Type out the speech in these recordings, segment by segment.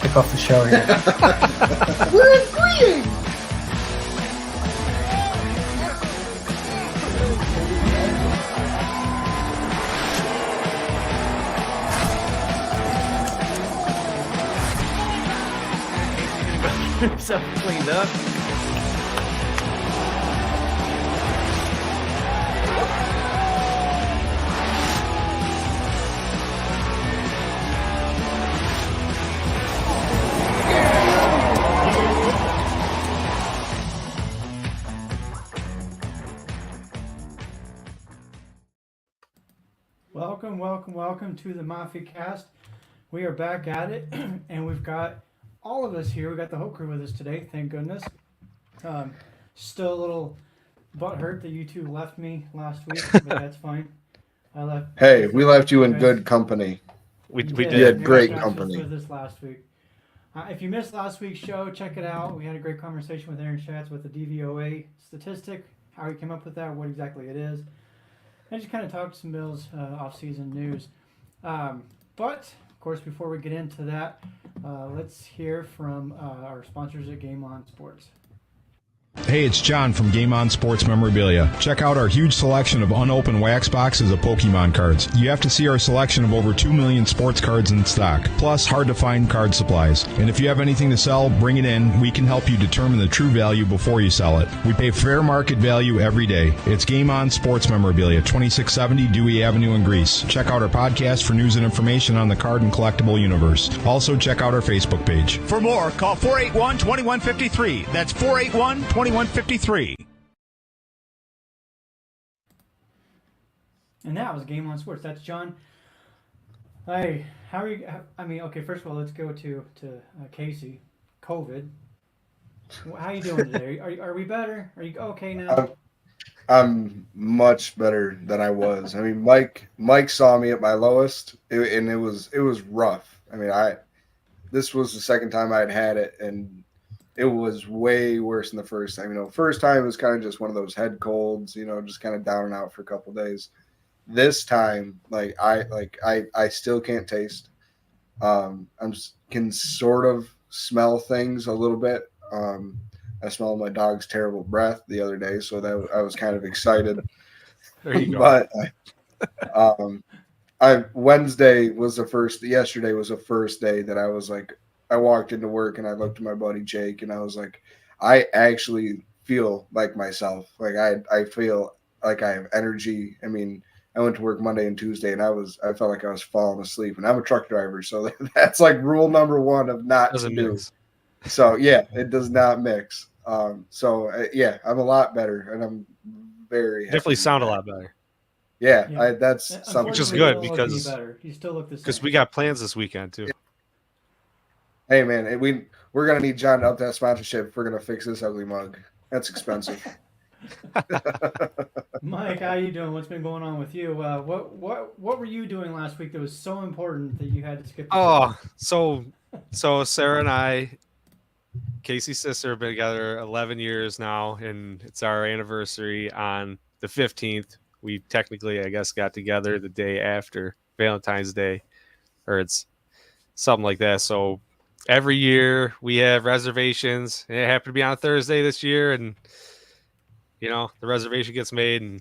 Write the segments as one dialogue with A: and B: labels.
A: Kick off the show here.
B: We're agreeing.
C: Himself cleaned up.
A: Welcome to the Mafia Cast. We are back at it, and we've got all of us here. We got the whole crew with us today, thank goodness. Still a little butthurt that you two left me last week, but that's fine.
B: We left you in good company.
C: We
B: did. You had great
A: Josh
B: company.
A: was with us last week. If you missed last week's show, check it out. We had a great conversation with Aaron Schatz with the DVOA statistic, how he came up with that, what exactly it is. And just kind of talked some Bills off-season news. But, of course, before we get into that, let's hear from our sponsors at Game On Sports.
D: Hey, it's John from Game On Sports Memorabilia. Check out our huge selection of unopened wax boxes of Pokemon cards. You have to see our selection of over 2 million sports cards in stock, plus hard-to-find card supplies. And if you have anything to sell, bring it in. We can help you determine the true value before you sell it. We pay fair market value every day. It's Game On Sports Memorabilia, 2670 Dewey Avenue in Greece. Check out our podcast for news and information on the card and collectible universe. Also, check out our Facebook page.
E: For more, call 481-2153. That's 481-2153.
A: And that was Game On Sports. That's John. Hey, how are you? Okay, first of all, let's go to Casey. COVID. How you doing today? Are we better? Are you okay now?
B: I'm much better than I was. I mean, Mike saw me at my lowest, and it was rough. I mean, this was the second time I'd had it, and it was way worse than the first time. First time it was kind of just one of those head colds, just kind of down and out for a couple of days. This time, I still can't taste. Can sort of smell things a little bit. I smelled my dog's terrible breath the other day, so that I was kind of excited.
C: There you go.
B: But Wednesday was the first. Yesterday was the first day that I was like, I walked into work and I looked at my buddy Jake and I was like, I actually feel like myself. Like I feel like I have energy. I mean, I went to work Monday and Tuesday and I felt like I was falling asleep, and I'm a truck driver. So that's like rule number one of not to do. Mix. So yeah, it does not mix. I'm a lot better, and I'm very happy.
C: Definitely sound a lot better.
B: Yeah. That's something.
C: Which is good because
A: you still look the same.
C: Because we got plans this weekend too.
B: Hey man, we're gonna need John to up that sponsorship if we're gonna fix this ugly mug. That's expensive.
A: Mike, how you doing? What's been going on with you? What were you doing last week that was so important that you had to skip?
C: So Sarah and I, Casey's sister, have been together 11 years now, and it's our anniversary on the 15th. We technically, I guess, got together the day after Valentine's Day, or it's something like that. So every year we have reservations. It happened to be on a Thursday this year, and the reservation gets made, and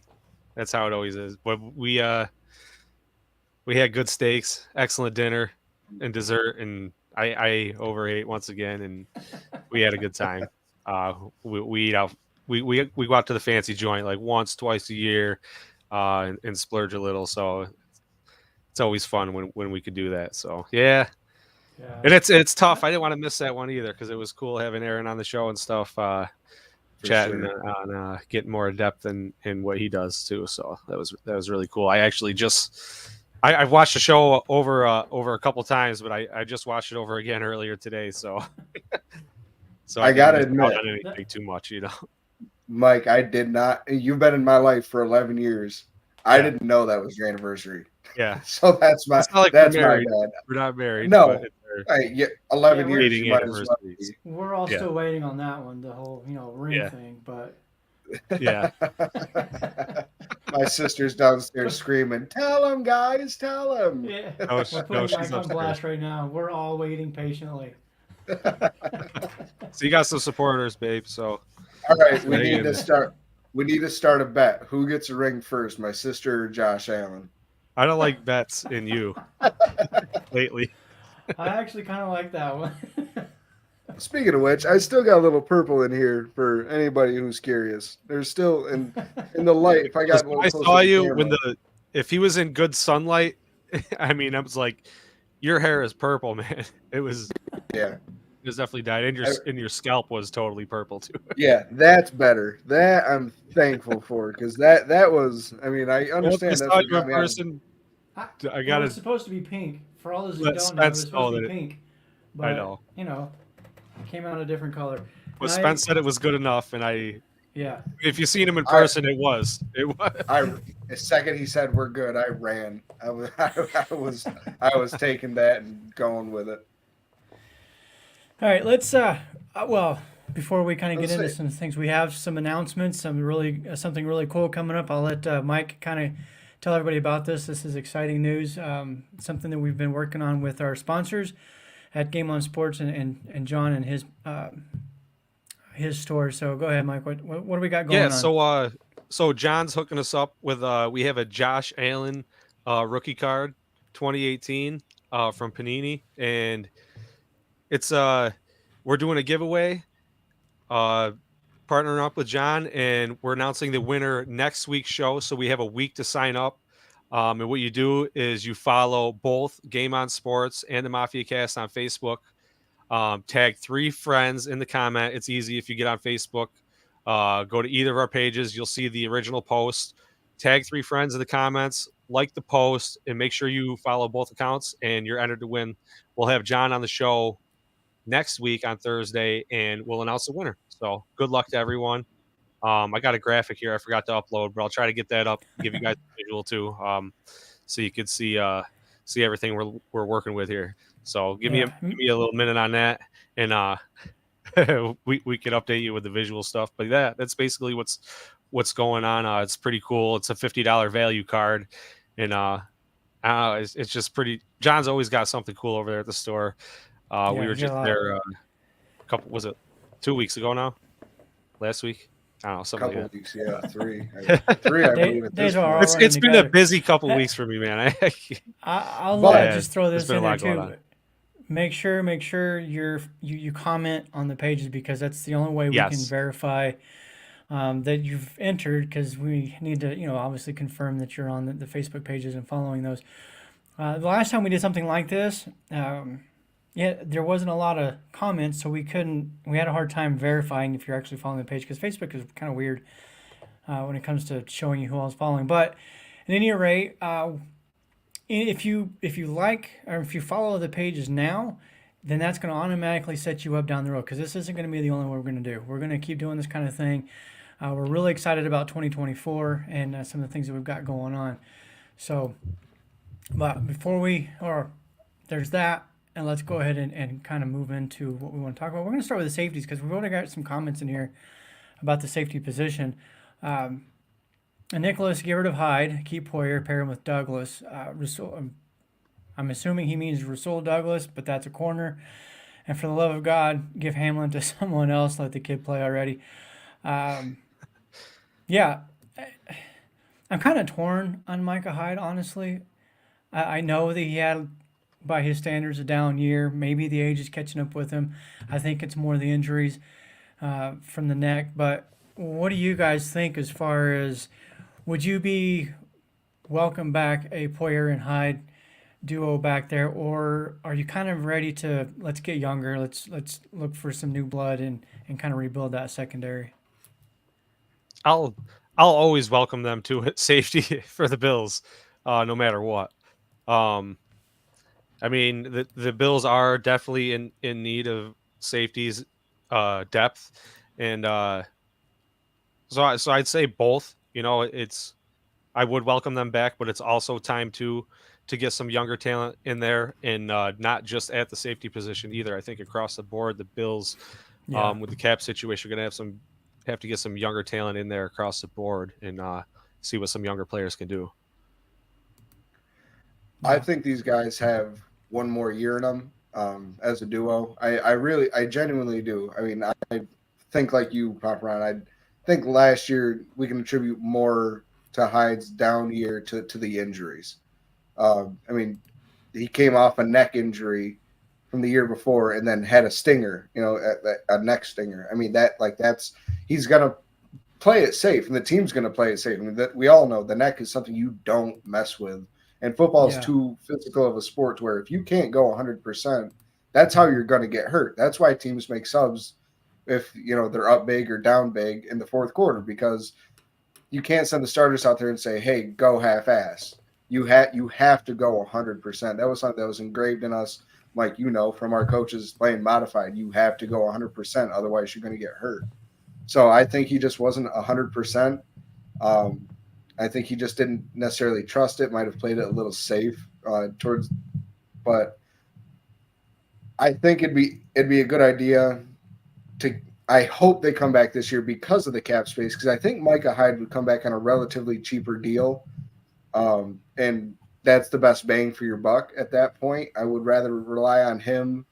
C: that's how it always is. But we had good steaks, excellent dinner and dessert, and I overate once again, and we had a good time. We eat out. We go out to the fancy joint like once, twice a year, and splurge a little. So it's always fun when we could do that. So yeah. And it's tough. I didn't want to miss that one either because it was cool having Aaron on the show and stuff, chatting on getting more depth in what he does too. So that was really cool. I actually I've watched the show over a couple times, but I just watched it over again earlier today. So I gotta admit, not anything too much,
B: Mike, I did not. You've been in my life for 11 years. I didn't know that was your anniversary.
C: Yeah.
B: So that's my.
C: It's not like
B: that's
C: we're married.
B: My bad.
C: We're not married.
B: No, Hey, yeah, 11
A: Yeah,
B: years.
C: Dating
B: You might as well
C: anniversaries.
A: We're all
C: Yeah.
A: still waiting on that one, the whole ring
C: Yeah.
A: thing. But
C: Yeah.
B: My sister's downstairs screaming, "Tell him, guys, tell him."
A: yeah,
C: No,
A: we're
C: no,
A: putting
C: she's
A: Mike on
C: upstairs.
A: blast right now. We're all waiting patiently.
C: So you got some supporters, babe. So
B: All right, we
C: hang
B: need
C: in
B: to
C: there.
B: start. We need to start a bet. Who gets a ring first, my sister or Josh Allen?
C: I don't like bets in you lately.
A: I actually kind of like that one.
B: Speaking of which, I still got a little purple in here for anybody who's curious. There's still in the light. If I got a little
C: I
B: closer
C: saw
B: to the
C: you
B: camera.
C: when if he was in good sunlight, I mean, I was like, your hair is purple, man. It was definitely dyed, and your scalp was totally purple too.
B: Yeah, that's better. That I'm thankful for because that was. I mean, I
C: Once I
B: understand that's
C: saw
B: what
C: you in
B: got me out of.
C: person, I
A: Well,
C: gotta
A: it's supposed to be pink. For all those who
C: let
A: don't know, it's
C: Spence
A: supposed
C: know
A: to be
C: that
A: pink. But,
C: I know.
A: it came out a different color.
C: But
A: And
C: Spence said it was good enough, and
A: yeah.
C: if you seen him in person, it was.
B: The second he said we're good, I ran. I was taking that and going with it.
A: All right, let's well, before we kind of get
B: Let's
A: into
B: see.
A: some things, we have some announcements, something really cool coming up. I'll let Mike kind of tell everybody about this. This is exciting news. Something that we've been working on with our sponsors at Game On Sports and John and his store. So go ahead, Mike. What do we got going on?
C: So John's hooking us up with we have a Josh Allen rookie card 2018 from Panini, and it's we're doing a giveaway partnering up with John, and we're announcing the winner next week's show, so we have a week to sign up. And what you do is you follow both Game On Sports and the Mafia Cast on Facebook. Tag 3 friends in the comment. It's easy if you get on Facebook. Go to either of our pages. You'll see the original post. Tag 3 friends in the comments. Like the post, and make sure you follow both accounts, and you're entered to win. We'll have John on the show next week on Thursday, and we'll announce the winner. So good luck to everyone. I got a graphic here I forgot to upload, but I'll try to get that up, give you guys a visual too, so you could see everything we're working with here. So give me a little minute on that, and we can update you with the visual stuff. But that's basically what's going on. It's pretty cool. It's a $50 value card, and it's just pretty. John's always got something cool over there at the store. We were just there a couple. Was it 2 weeks ago now? Last week? I don't know. Something
B: Couple
C: like that.
B: weeks, yeah, three. I believe at this point.
C: It's been a busy couple weeks for me, man.
A: I'll just throw this in there too. Make sure you comment on the pages, because that's the only way we can verify that you've entered, because we need to obviously confirm that you're on the Facebook pages and following those. The last time we did something like this, there wasn't a lot of comments, so we had a hard time verifying if you're actually following the page, because Facebook is kind of weird when it comes to showing you who else is following. But at any rate, if you like, or if you follow the pages now, then that's going to automatically set you up down the road, because this isn't going to be the only one we're going to do. We're going to keep doing this kind of thing. We're really excited about 2024 and some of the things that we've got going on. So, but there's that, and let's go ahead and kind of move into what we want to talk about. We're going to start with the safeties, because we've already got some comments in here about the safety position. Nicholas, get rid of Hyde, keep Poyer, pair him with Douglas. I'm assuming he means Rasul Douglas, but that's a corner. And for the love of God, give Hamlin to someone else. Let the kid play already. I'm kind of torn on Micah Hyde, honestly. I know that he had, by his standards, a down year. Maybe the age is catching up with him. I think it's more the injuries from the neck. But what do you guys think as far as, would you be welcome back a Poyer and Hyde duo back there, or are you kind of ready to let's get younger, let's look for some new blood and kind of rebuild that secondary?
C: I'll always welcome them to safety for the Bills, no matter what. I mean, the Bills are definitely in need of safeties depth, and so I'd say both. I would welcome them back, but it's also time to to get some younger talent in there, and not just at the safety position either. I think across the board, the Bills, with the cap situation, are going to have to get some younger talent in there across the board and see what some younger players can do.
B: I think these guys have one more year in them as a duo. I genuinely do. I mean, I think like you, Pop Ron. I think last year we can attribute more to Hyde's down year to the injuries. I mean, he came off a neck injury from the year before and then had a stinger, a neck stinger. I mean, he's going to play it safe and the team's going to play it safe. I mean, we all know the neck is something you don't mess with. And football is too physical of a sport to where if you can't go 100%, that's how you're going to get hurt. That's why teams make subs if, they're up big or down big in the fourth quarter, because you can't send the starters out there and say, hey, go half-ass. You have to go 100%. That was something that was engraved in us, like, from our coaches playing modified. You have to go 100%, otherwise you're going to get hurt. So I think he just wasn't 100%. I think he just didn't necessarily trust it, might have played it a little safe but I think it'd be a good idea I hope they come back this year because of the cap space, because I think Micah Hyde would come back on a relatively cheaper deal. And that's the best bang for your buck at that point. I would rather rely on him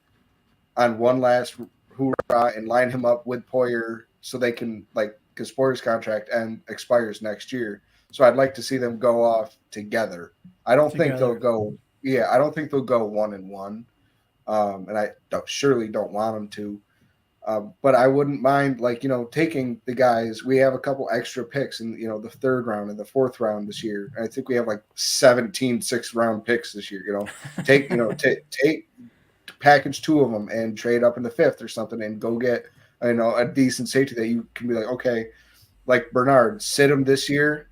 B: on one last hoorah and line him up with Poyer so they can, because Poyer's contract expires next year. So I'd like to see them go off together. I don't think they'll go 1-1. And I surely don't want them to. But I wouldn't mind, taking the guys. We have a couple extra picks in, the third round and the fourth round this year. I think we have 17 6th-round picks this year. Take package 2 of them and trade up in the 5th or something and go get a decent safety that you can be like, okay, like Bernard, sit him this year.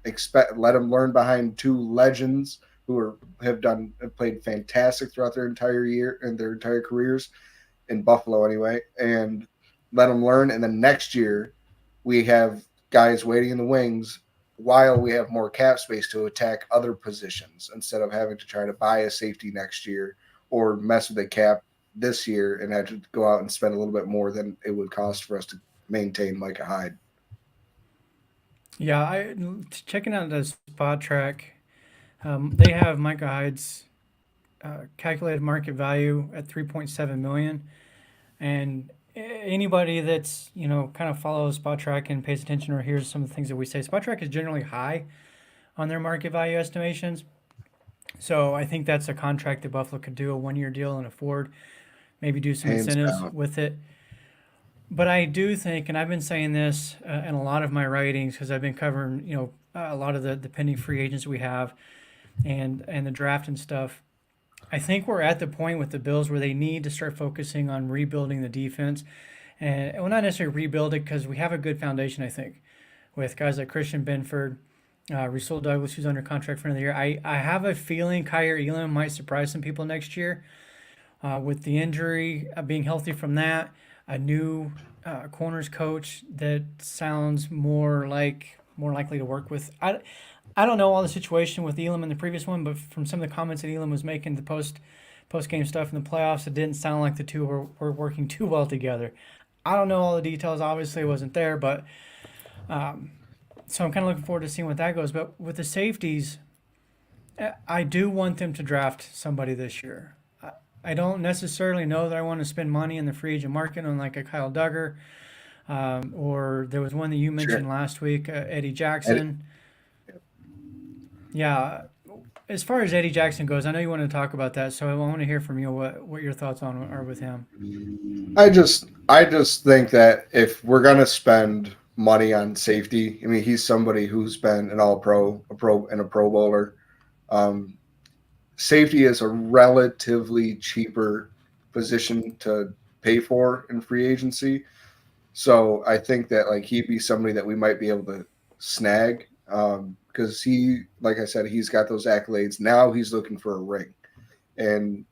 B: Let him learn behind 2 legends who have played fantastic throughout their entire year and their entire careers in Buffalo anyway, and let them learn. And then next year we have guys waiting in the wings while we have more cap space to attack other positions instead of having to try to buy a safety next year or mess with the cap this year and have to go out and spend a little bit more than it would cost for us to maintain Micah Hyde.
A: Yeah, checking out the spot track, they have Micah Hyde's calculated market value at $3.7 million, and anybody that's kind of follows spot track and pays attention or hears some of the things that we say, spot track is generally high on their market value estimations. So I think that's a contract that Buffalo could do, a 1-year deal and afford, maybe do some incentives with it. But I do think, and I've been saying this in a lot of my writings because I've been covering, a lot of the pending free agents we have and the draft and stuff. I think we're at the point with the Bills where they need to start focusing on rebuilding the defense. And well, not necessarily rebuild it because we have a good foundation, I think, with guys like Christian Benford, Rasul Douglas, who's under contract for another year. I have a feeling Kyer Elam might surprise some people next year with the injury, being healthy from that. A new corners coach that sounds more likely to work with. I don't know all the situation with Elam in the previous one, but from some of the comments that Elam was making, the post game stuff in the playoffs, it didn't sound like the two were working too well together. I don't know all the details. Obviously, it wasn't there, but so I'm kind of looking forward to seeing what that goes. But with the safeties, I do want them to draft somebody this year. I don't necessarily know that I want to spend money in the free agent market on like a Kyle Duggar, or there was one that you mentioned last week, Eddie Jackson. Yeah, as far as Eddie Jackson goes, I know you want to talk about that, so I want to hear from you what your thoughts are with him.
B: I just think that if we're gonna spend money on safety, I mean, he's somebody who's been an All-Pro, a Pro Bowler. Safety is a relatively cheaper position to pay for in free agency. So I think that he'd be somebody that we might be able to snag because he, like I said, he's got those accolades. Now he's looking for a ring. And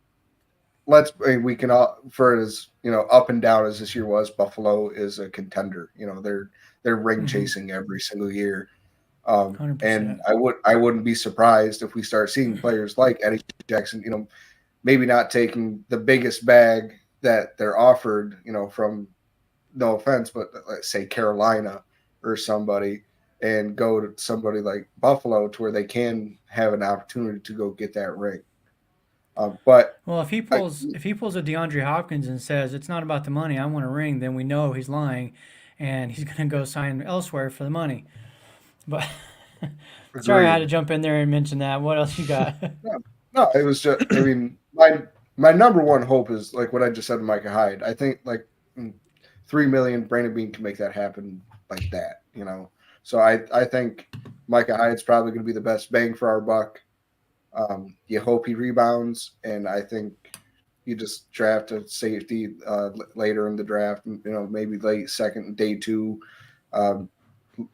B: we can all, for as up and down as this year was, Buffalo is a contender. They're ring chasing every single year.
A: 100%.
B: And I wouldn't be surprised if we start seeing players like Eddie Jackson, maybe not taking the biggest bag that they're offered, from, no offense, but let's say Carolina or somebody, and go to somebody like Buffalo to where they can have an opportunity to go get that ring. But
A: Well, if he pulls a DeAndre Hopkins and says it's not about the money, I want a ring, then we know he's lying, and he's going to go sign elsewhere for the money. But sorry, I had to jump in there and mention that. What else you got?
B: No, it was just. I mean, my number one hope is like what I just said to Micah Hyde. I think like $3 million, Brandon Bean can make that happen like that. So I think Micah Hyde's probably going to be the best bang for our buck. You hope he rebounds, and I think you just draft a safety later in the draft, maybe late second, day 2,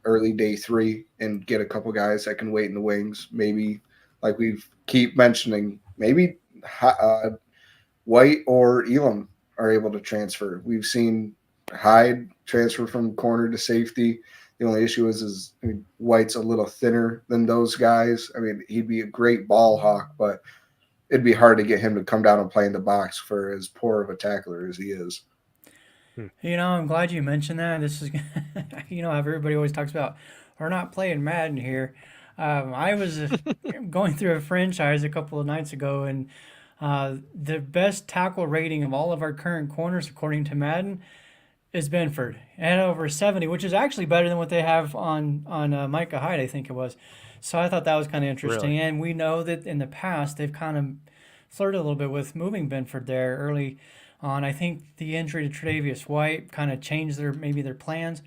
B: early day 3, and get a couple guys that can wait in the wings. Maybe, like we keep mentioning, maybe White or Elam are able to transfer. We've seen Hyde transfer from corner to safety. The only issue is White's a little thinner than those guys. I mean, he'd be a great ball hawk, but it'd be hard to get him to come down and play in the box for as poor of a tackler as he is.
A: I'm glad you mentioned that. This is, how everybody always talks about, we're not playing Madden here. I was going through a franchise a couple of nights ago, and the best tackle rating of all of our current corners, according to Madden, is Benford at over 70, which is actually better than what they have on Micah Hyde, I think it was. So I thought that was kind of interesting.
C: Really?
A: And we know that in the past they've kind of flirted a little bit with moving Benford there early on. I think the injury to Tre'Davious White kind of changed their plans.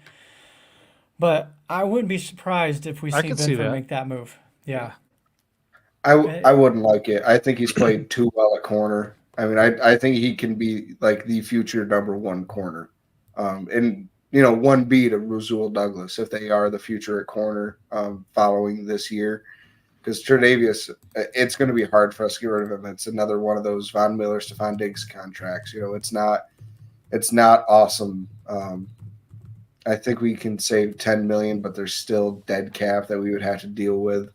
A: But I wouldn't be surprised if we see Benford make that move. Yeah.
B: I wouldn't like it. I think he's played too well at corner. I mean, I think he can be like the future number 1 corner. And 1B to Rasul Douglas if they are the future at corner following this year, because Tre'Davious, it's going to be hard for us to get rid of him. It's another one of those Von Miller, Stephon Diggs contracts. It's not awesome. I think we can save $10 million, but there's still dead cap that we would have to deal with.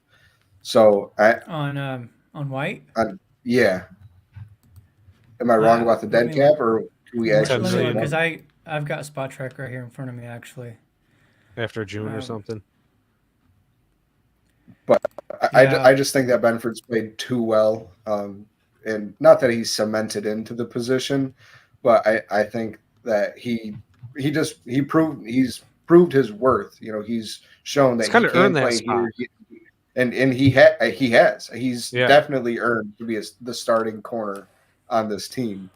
B: So
A: on White,
B: yeah. Am I wrong about the dead cap, or can we actually?
A: Because I've got a spot track right here in front of me, actually.
C: After June or something.
B: But I just think that Benford's played too well. And not that he's cemented into the position, but I think that he's proved his worth. He's shown that he can play here. And he has. He's definitely earned to be the starting corner on this team.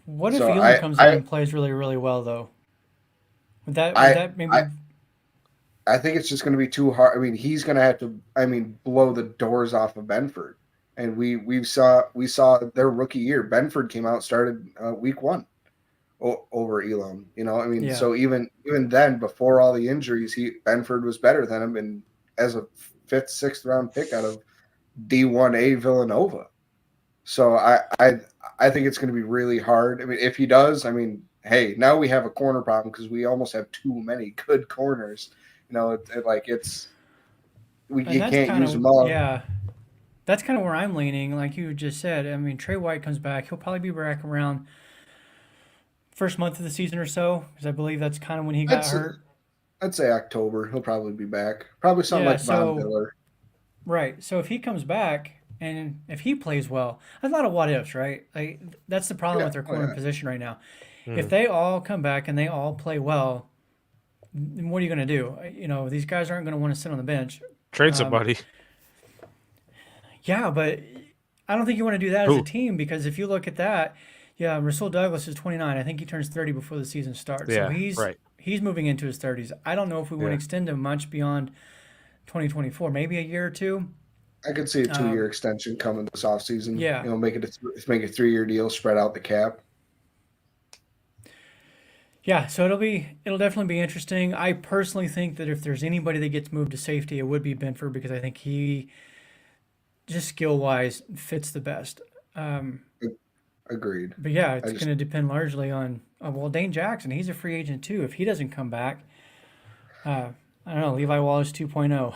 A: What if Elam comes in and plays really, really well, though? Would that maybe?
B: I think it's just going to be too hard. I mean, he's going to have to, blow the doors off of Benford. And we saw their rookie year. Benford came out, started week 1 over Elam. So even then, before all the injuries, Benford was better than him, and as a 5th, 6th round pick out of D1A Villanova. So I think it's going to be really hard. I mean, if he does, hey, now we have a corner problem because we almost have too many good corners. You can't use them all.
A: Yeah, that's kind of where I'm leaning. Like you just said, Trey White comes back. He'll probably be back around first month of the season or so, because I believe that's kind of when he got hurt.
B: I'd say October. He'll probably be back. Probably something like Von Miller.
A: Right. So if he comes back and if he plays well, there's a lot of what ifs, right? Like that's the problem with their corner position right now. If they all come back and they all play well, then what are you going to do? These guys aren't going to want to sit on the bench.
C: Trade somebody.
A: Yeah, but I don't think you want to do that as a team, because if you look at that, Rasul Douglas is 29. I think he turns 30 before the season starts.
C: Yeah,
A: so he's moving into his 30s. I don't know if we want to extend him much beyond 2024, maybe a year or two.
B: I could see a 2-year extension coming this offseason.
A: Yeah.
B: Make it a 3-year deal, spread out the cap.
A: Yeah, so it'll definitely be interesting. I personally think that if there's anybody that gets moved to safety, it would be Benford, because I think he just skill-wise fits the best.
B: Agreed.
A: But yeah, it's going to depend largely on Dane Jackson. He's a free agent too. If he doesn't come back, I don't know, Levi Wallace 2.0.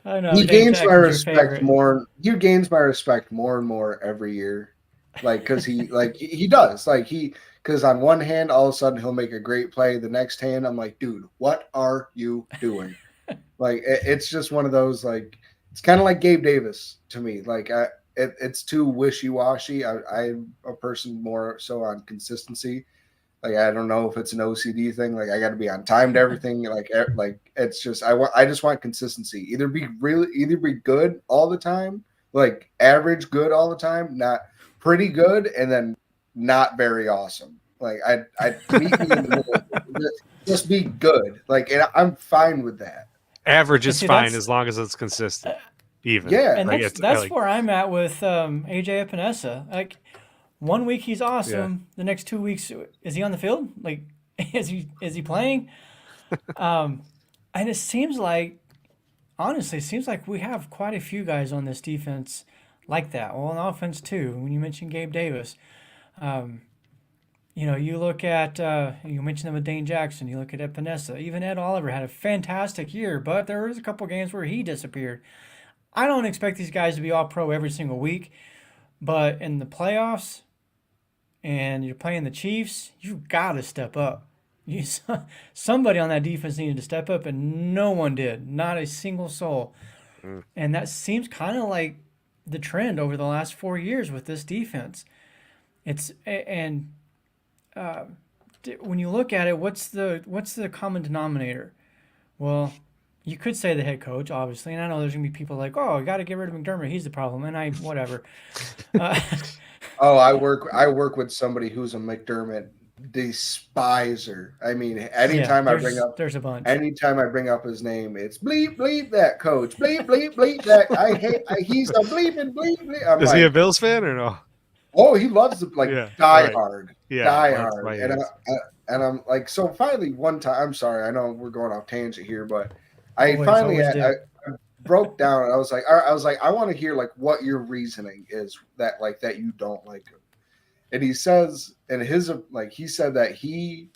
A: I don't know.
B: He
A: Dane
B: gains my
A: Jackson's your
B: respect
A: favorite.
B: more. He gains my respect more and more every year, like because he does because on one hand, all of a sudden he'll make a great play. The next hand, I'm like, dude, what are you doing? Like it's just one of those like it's kind of like Gabe Davis to me. Like it's too wishy washy. I'm a person more so on consistency. Like I don't know if it's an OCD thing. Like I got to be on time to everything. Like it's just I just want consistency. Either be good all the time, like average good all the time, not pretty good, and then not very awesome. Like I meet me in the middle. Just be good. Like and I'm fine with that.
C: Average
A: And
C: is
A: see,
C: fine
A: that's
C: as long as it's consistent. Even.
B: Yeah.
A: and
C: Like
A: that's
C: like,
A: where I'm at with AJ Epinesa. Like 1 week he's awesome. The next 2 weeks, is he on the field? Like, is he playing? And it seems like, honestly, it seems like we have quite a few guys on this defense like that. Well, on offense too. When you mentioned Gabe Davis, you look at you mentioned them with Dane Jackson. You look at Epinesa. Even Ed Oliver had a fantastic year, but there was a couple games where he disappeared. I don't expect these guys to be all pro every single week, but in the playoffs, and you're playing the Chiefs, you've got to step up. You, somebody on that defense needed to step up, and no one did. Not a single soul. And that seems kind of like the trend over the last 4 years with this defense. When you look at it, what's the common denominator? Well, you could say the head coach, obviously, and I know there's gonna be people like, oh, got to get rid of McDermott. He's the problem, and whatever.
B: Oh, I work with somebody who's a McDermott despiser. I mean,
A: Yeah, there's a bunch.
B: anytime I bring up his name, it's bleep bleep that coach, bleep bleep bleep that. He's a bleeping bleep bleep. I'm
C: is he a
B: like,
C: Bills fan or no?
B: oh, he loves the like
C: Yeah,
B: die
C: right.
B: hard,
C: Yeah,
B: die
C: that's
B: hard,
C: my
B: and
C: ears.
B: I'm like, so finally one time. I'm sorry, I know we're going off tangent here, but I
A: Always do.
B: broke down and I was like, all right, I want to hear like what your reasoning is that you don't like him. And he says, and he said that he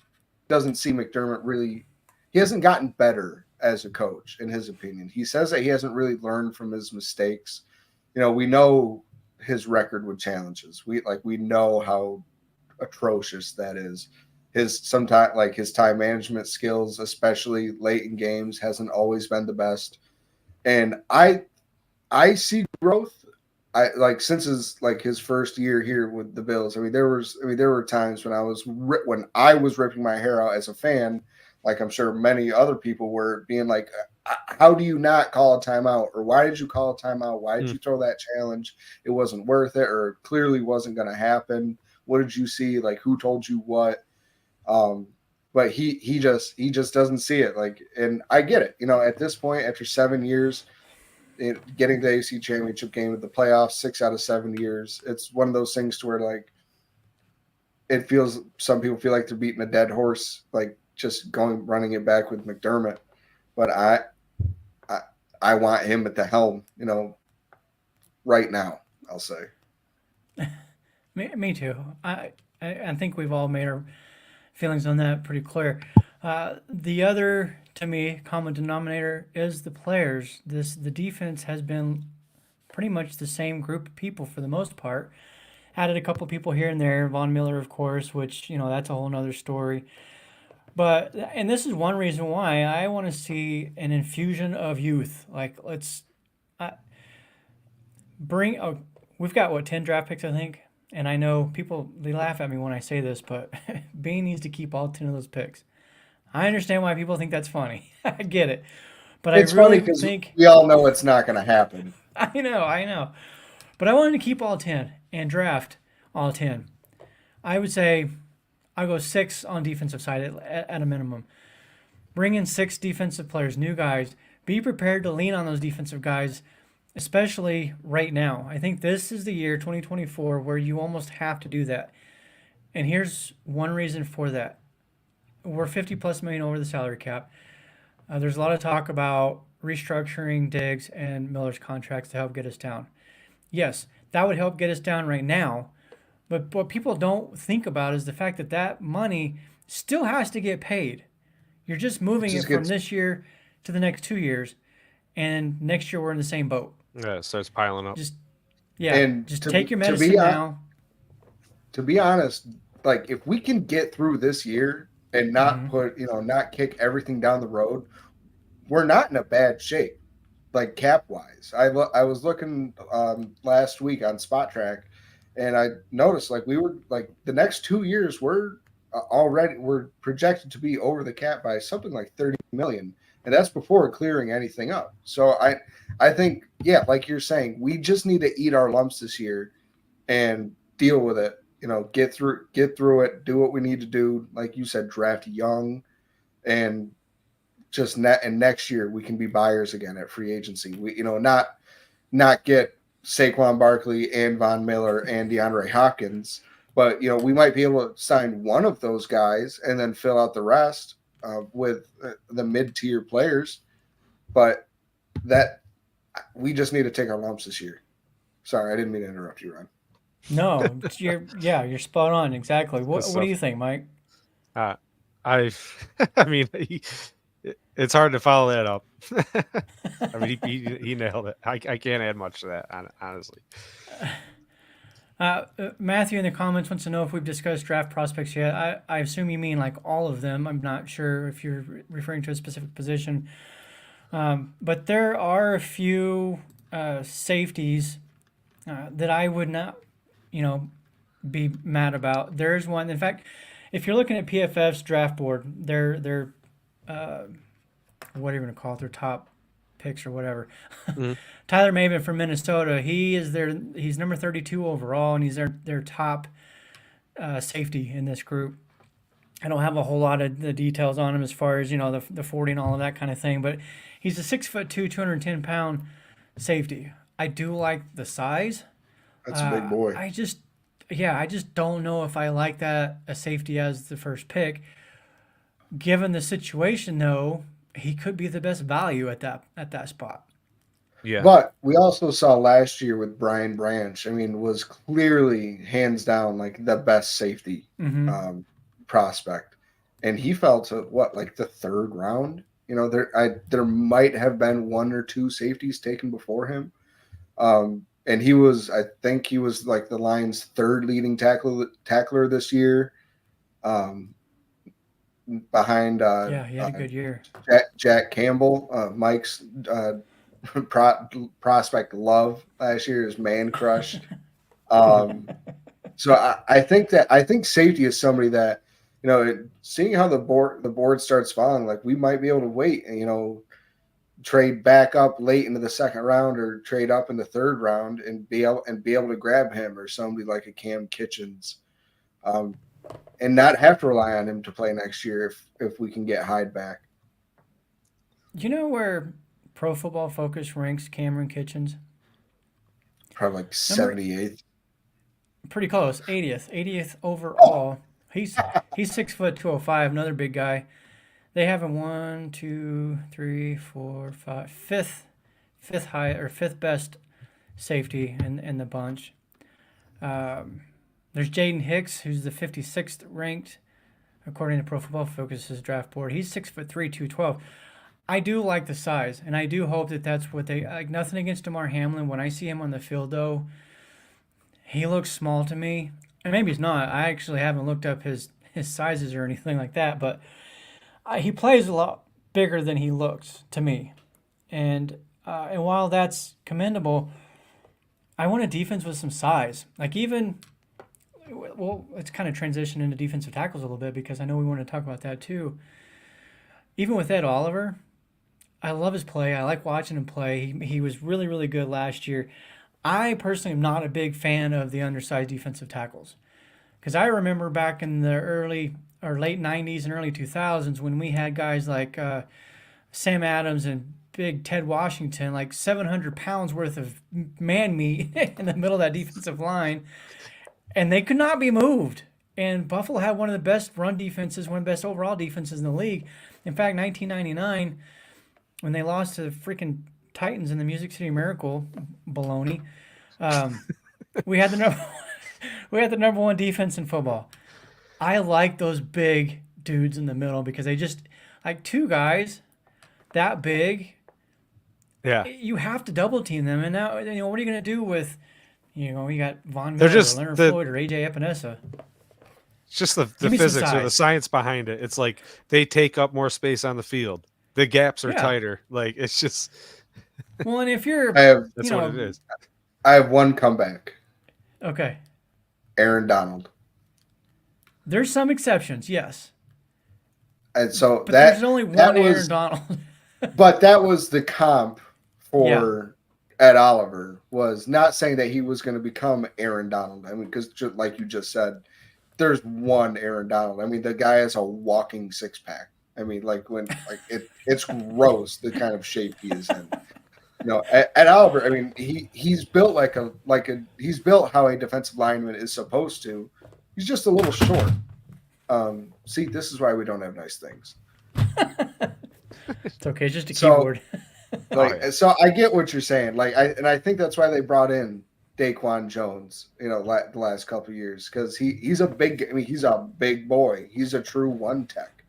B: doesn't see McDermott really, he hasn't gotten better as a coach, in his opinion. He says that he hasn't really learned from his mistakes. We know his record with challenges. We know how atrocious that is. His time management skills, especially late in games, hasn't always been the best. And I see growth. Since his first year here with the Bills. There were times when I was ripping my hair out as a fan, like I'm sure many other people were, being like, how do you not call a timeout? Or why did you call a timeout? Why did you throw that challenge? It wasn't worth it, or it clearly wasn't going to happen. What did you see? Like, who told you what? But he just doesn't see it. And I get it. At this point, after 7 years, getting the AFC Championship game at the playoffs 6 out of 7 years, it's one of those things to where some people feel like they're beating a dead horse, like just running it back with McDermott. But I want him at the helm, right now, I'll say.
A: Me too. I think we've all made our feelings on that pretty clear. The other, to me, common denominator is the players. The defense has been pretty much the same group of people for the most part. Added a couple people here and there, Von Miller, of course, which that's a whole nother story. And this is one reason why I want to see an infusion of youth. Like we've got 10 draft picks, I think. And I know people, they laugh at me when I say this, but Bean needs to keep all 10 of those picks. I understand why people think that's funny. I get it. But
B: It's
A: I really
B: funny because
A: think
B: we all know it's not going to happen.
A: I know. But I wanted to keep all 10 and draft all 10. I would say I'll go 6 on defensive side at a minimum. Bring in 6 defensive players, new guys. Be prepared to lean on those defensive guys, especially right now. I think this is the year, 2024, where you almost have to do that. And here's one reason for that. We're 50 plus million over the salary cap. There's a lot of talk about restructuring Diggs and Miller's contracts to help get us down. Yes, that would help get us down right now. But what people don't think about is the fact that money still has to get paid. You're just moving
B: Just
A: it from
B: gets-
A: this year to the next 2 years, and next year we're in the same boat.
C: Yeah, it starts piling up.
A: Just
B: And
A: just
B: to
A: take
B: be-
A: your
B: to be
A: medicine
B: hon-
A: now.
B: To be honest, like if we can get through this year and not not kick everything down the road, we're not in a bad shape, like cap wise. I was looking last week on Spot Track, and I noticed like we were like the next 2 years we're projected to be over the cap by something like 30 million, and that's before clearing anything up. So I think like you're saying, we just need to eat our lumps this year and deal with it. Get through it, do what we need to do. Like you said, draft young, and next year we can be buyers again at free agency. We not get Saquon Barkley and Von Miller and DeAndre Hopkins, but we might be able to sign one of those guys and then fill out the rest with the mid-tier players. But that we just need to take our lumps this year. Sorry, I didn't mean to interrupt you, Ron.
A: No, you're spot on. Exactly. What
C: Good
A: do you
C: stuff.
A: think, Mike?
C: I mean, it's hard to follow that up. I mean, he nailed it. I can't add much to that, honestly.
A: Matthew in the comments wants to know if we've discussed draft prospects yet. I assume you mean like all of them. I'm not sure if you're referring to a specific position. But there are a few safeties that I would not, be mad about. There's one. In fact, if you're looking at PFF's draft board, their what are you going to call it? Their top picks or whatever.
C: Mm-hmm.
A: Tyler Maven from Minnesota. He's number 32 overall, and he's their top safety in this group. I don't have a whole lot of the details on him as far as the 40 and all of that kind of thing, but he's a 6'2", 210-pound safety. I do like the size.
B: That's a big boy.
A: I just don't know if I like that a safety as the first pick. Given the situation, though, he could be the best value at that spot.
C: Yeah.
B: But we also saw last year with Brian Branch. I mean, was clearly hands down like the best safety prospect, and he fell to like the third round. There might have been one or two safeties taken before him. And I think he was like the Lions' third leading tackler this year, behind
A: He had a good year.
B: Jack Campbell, Mike's prospect love last year, his man crush. So I think safety is somebody that seeing how the board starts falling, like we might be able to wait and trade back up late into the second round or trade up in the third round and be able to grab him or somebody like a Cam Kitchens, and not have to rely on him to play next year if we can get Hyde back.
A: You know where Pro Football Focus ranks Cameron Kitchens?
B: Probably like 78th.
A: Pretty close, 80th overall. He's 6 foot 205, another big guy. They have him 1, 2, 3, 4, 5, fifth best safety in the bunch. There's Jaden Hicks, who's the 56th ranked according to Pro Football Focus's draft board. He's 6'3", 212. I do like the size, and I do hope that's what they like. Nothing against Damar Hamlin. When I see him on the field, though, he looks small to me, and maybe he's not. I actually haven't looked up his sizes or anything like that, but he plays a lot bigger than he looks to me, and while that's commendable, I want a defense with some size. Like let's kind of transition into defensive tackles a little bit because I know we want to talk about that too. Even with Ed Oliver, I love his play. I like watching him play. He was really, really good last year. I personally am not a big fan of the undersized defensive tackles because I remember back in the early or late 90s and early 2000s when we had guys like Sam Adams and big Ted Washington, like 700 pounds worth of man meat in the middle of that defensive line, and they could not be moved. And Buffalo had one of the best run defenses, one of the best overall defenses in the league. In fact, 1999, when they lost to the freaking Titans in the Music City Miracle, baloney, we had the number one defense in football. I like those big dudes in the middle because like 2 guys that big,
C: Yeah.
A: you have to double team them. And now, what are you going to do with, you got Von
C: They're
A: Miller or
C: just
A: Leonard
C: the-
A: Floyd or AJ Epinesa?
C: It's just the
A: Give me some
C: physics or the
A: size.
C: science behind it. It's like they take up more space on the field. The gaps are
A: Yeah.
C: tighter. Like it's just
A: Well, and if you're,
C: that's what it is.
B: I have one comeback.
A: okay,
B: Aaron Donald.
A: there's some exceptions, yes.
B: And so
A: But there's only one Aaron
B: was,
A: Donald.
B: but that was the comp for Ed Oliver, was not saying that he was going to become Aaron Donald. I mean, because like you just said, there's one Aaron Donald. I mean, the guy has a walking 6-pack. I mean, it's gross the kind of shape he is in. Ed Oliver, I mean, he's built he's built how a defensive lineman is supposed to. He's just a little short. See, this is why we don't have nice things.
A: It's okay, it's just a keyboard.
B: So I get what you're saying. I think that's why they brought in Daquan Jones, the last couple of years, because he's a big boy. He's a true one tech.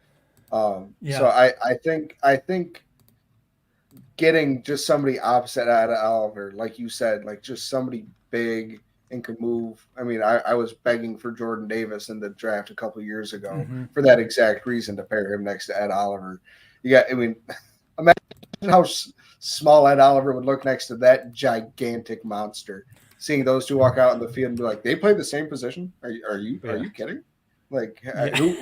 B: So I think getting just somebody opposite out of Oliver, like you said, like just somebody big and could move. I mean, I was begging for Jordan Davis in the draft a couple of years ago for that exact reason, to pair him next to Ed Oliver. Imagine how small Ed Oliver would look next to that gigantic monster. Seeing those two walk out in the field and be like, they play the same position? Are you kidding? Like, who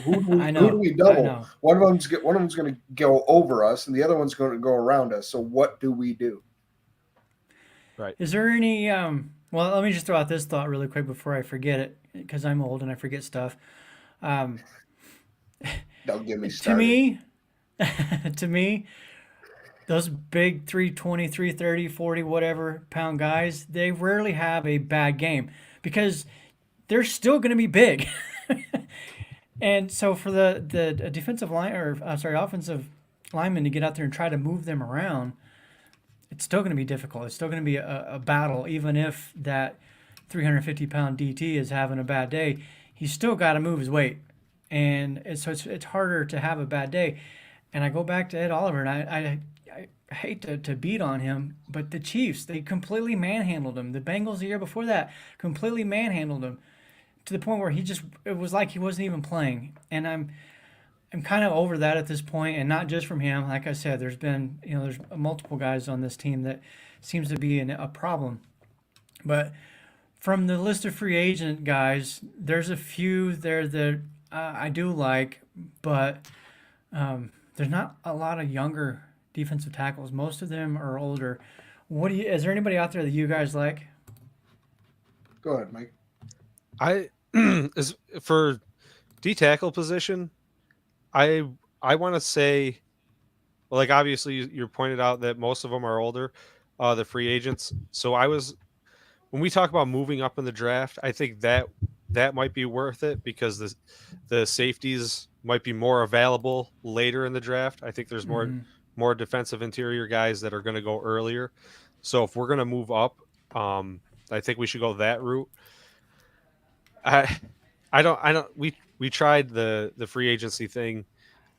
B: do we double? One of them's going to go over us, and the other one's going to go around us. So what do we do?
C: Right.
A: Is there any? Well, let me just throw out this thought really quick before I forget it, because I'm old and I forget stuff.
B: Don't get me started.
A: To me, those big 320, 330, 40, whatever pound guys, they rarely have a bad game because they're still going to be big. And so for the defensive line, offensive lineman to get out there and try to move them around, it's still going to be difficult. It's still going to be a battle, even if that 350-pound DT is having a bad day. He's still got to move his weight, and so it's harder to have a bad day. And I go back to Ed Oliver, and I hate to beat on him, but the Chiefs, they completely manhandled him. The Bengals the year before that completely manhandled him to the point where it was like he wasn't even playing. And I'm kind of over that at this point, and not just from him. Like I said, there's been, there's multiple guys on this team that seems to be a problem. But from the list of free agent guys, there's a few there that I do like, but there's not a lot of younger defensive tackles. Most of them are older. Is there anybody out there that you guys like?
B: Go ahead, Mike.
C: Is for D tackle position, I want to say, well, like obviously you pointed out that most of them are older, the free agents. So when we talk about moving up in the draft, I think that might be worth it because the safeties might be more available later in the draft. I think there's more defensive interior guys that are going to go earlier. So if we're going to move up, I think we should go that route. We tried the free agency thing,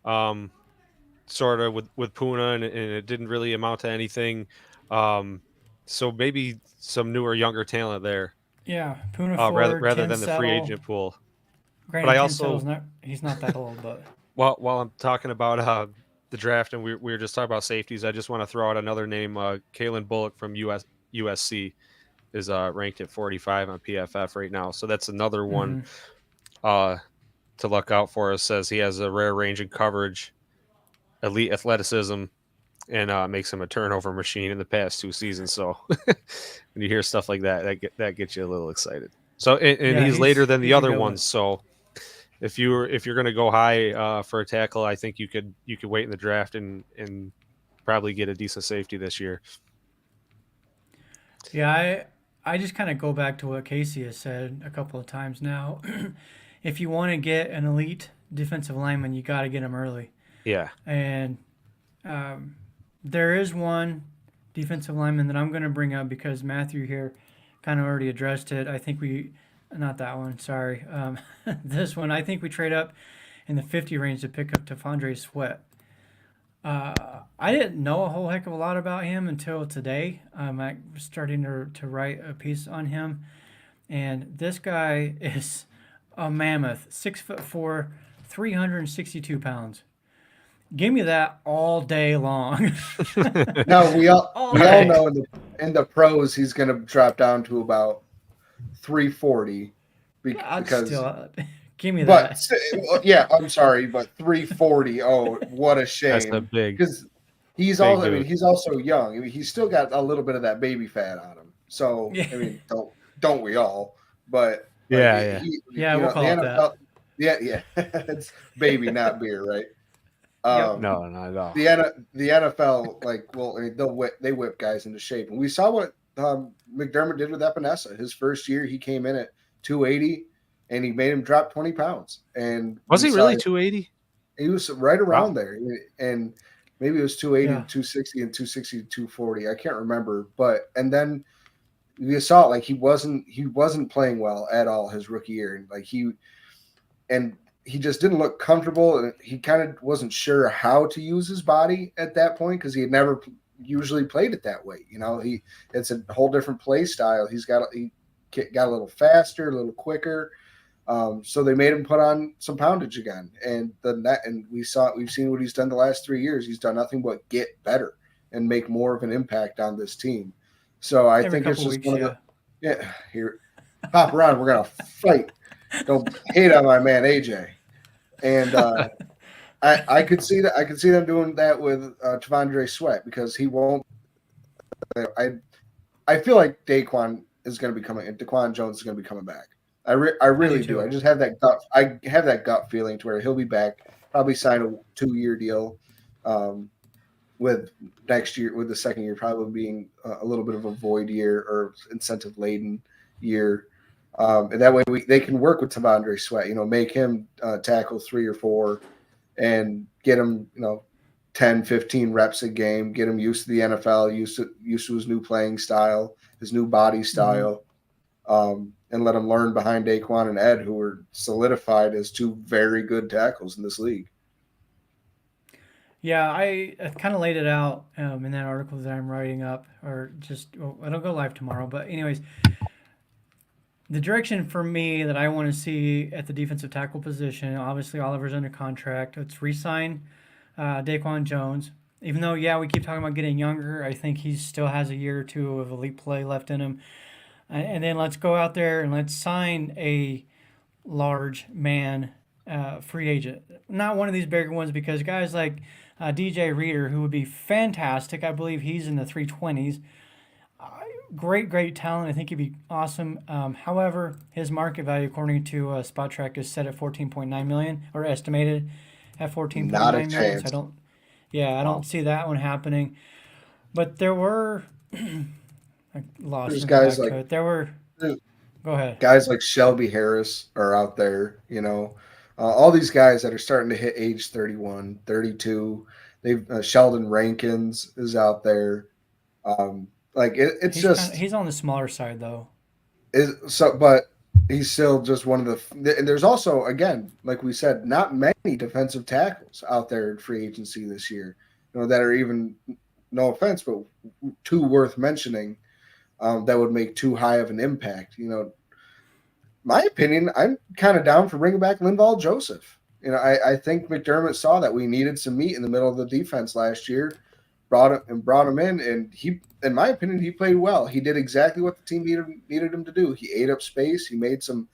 C: sort of with Puna, and it didn't really amount to anything. So maybe some newer, younger talent there.
A: Yeah, Puna Ford,
C: rather than the free agent pool.
A: Granted,
C: but I also
A: he's not that old, but
C: while I'm talking about the draft and we were just talking about safeties, I just want to throw out another name. Kalen Bullock from USC is ranked at 45 on PFF right now. So that's another one to look out for. It says he has a rare range in coverage, elite athleticism, and makes him a turnover machine in the past 2 seasons. So when you hear stuff like that gets you a little excited. So and he's later than the other ones. So if you're going to go high for a tackle, I think you could wait in the draft and probably get a decent safety this year.
A: Yeah, I just kind of go back to what Casey has said a couple of times now. If you want to get an elite defensive lineman, you got to get him early.
C: Yeah.
A: And there is one defensive lineman that I'm going to bring up because Matthew here kind of already addressed it. I think not that one, sorry. This one, I think we trade up in the 50 range to pick up Tafondre Sweat. I didn't know a whole heck of a lot about him until today. I was starting to write a piece on him, and this guy is a mammoth, 6'4", 362 pounds. Give me that all day long.
B: No, we all
A: All
B: we all
A: day.
B: know in the pros he's going to drop down to about 340
A: I'd
B: because
A: still give me
B: but
A: that.
B: yeah, I'm sorry, but 340. Oh, what a
C: That's a
B: shame
C: big,
B: because he's
C: big
B: also. I mean,
C: dude.
B: he's also young. I mean, he's still got a little bit of that baby fat on him. So
A: Yeah,
B: I mean, don't we all? But like
C: Yeah, yeah.
B: he,
A: yeah,
B: you
A: we'll
B: know, the
A: call it that.
B: NFL. Yeah, yeah, it's baby, not beer, right?
A: Yep.
B: Um,
C: No, not at all.
B: the NFL, like, well, I mean, they whip guys into shape, and we saw what McDermott did with Epinesa. His first year, he came in at 280, and he made him drop 20 pounds. And
C: Was
B: we
C: he
B: saw
C: really 280?
B: he was right
C: Wow.
B: around there, and maybe it was 280
A: Yeah.
B: to 260 and 260 to 240. I can't remember, but and then we saw it like he wasn't playing well at all his rookie year, and he just didn't look comfortable, and he kind of wasn't sure how to use his body at that point because he had never usually played it that way. It's a whole different play style. He got a little faster, a little quicker. So they made him put on some poundage again, and we've seen what he's done the last 3 years. He's done nothing but get better and make more of an impact on this team. So I
A: Every
B: think it's
A: couple
B: just
A: weeks,
B: one of
A: yeah.
B: the here, pop around. We're gonna fight. Don't hate on my man AJ. And I could see that. I could see them doing that with Tavondre Sweat because he won't. I I feel like Daquan is going to be coming. Daquan Jones is going to be coming back. I
A: I do
B: really do. I
A: too.
B: just have that gut. I have that gut feeling to where he'll be back. Probably sign a 2-year deal. With next year, with the second year probably being a little bit of a void year or incentive laden year. And that way they can work with Tavondre Sweat, make him tackle 3 or 4 and get him, 10, 15 reps a game, get him used to the NFL, used to his new playing style, his new body
A: Hmm.
B: style, and let him learn behind Daquan and Ed, who were solidified as 2 very good tackles in this league.
A: Yeah, I kind of laid it out in that article that I'm writing up, or just well, it'll go live tomorrow. But anyways, the direction for me that I want to see at the defensive tackle position, obviously Oliver's under contract. Let's re-sign Daquan Jones. Even though, yeah, we keep talking about getting younger, I think he still has a year or two of elite play left in him. And then let's go out there and let's sign a large man free agent. Not one of these bigger ones because guys like DJ Reader, who would be fantastic, I believe he's in the 320s. Great talent. I think he'd be awesome. However, his market value, according to Spot Track, is set at 14.9 million, or estimated at
B: Not a
A: 14.9 million. So
B: chance.
A: I don't
C: Wow.
A: see that one happening. But there were, I lost
B: There's
A: and go
B: guys
A: back to
B: like
A: it. There were,
B: there's
A: go ahead.
B: guys like Shelby Harris are out there, all these guys that are starting to hit age 31, 32. They've Sheldon Rankins is out there. It's just
A: He's on the smaller side though.
B: is so, but he's still just one of the. And there's also, again, like we said, not many defensive tackles out there in free agency this year, that are even, no offense, but too worth mentioning. That would make too high of an impact. My opinion, I'm kind of down for bringing back Linval Joseph. I think McDermott saw that we needed some meat in the middle of the defense last year, brought him in, and he, in my opinion, he played well. He did exactly what the team needed him to do. He ate up space. He made some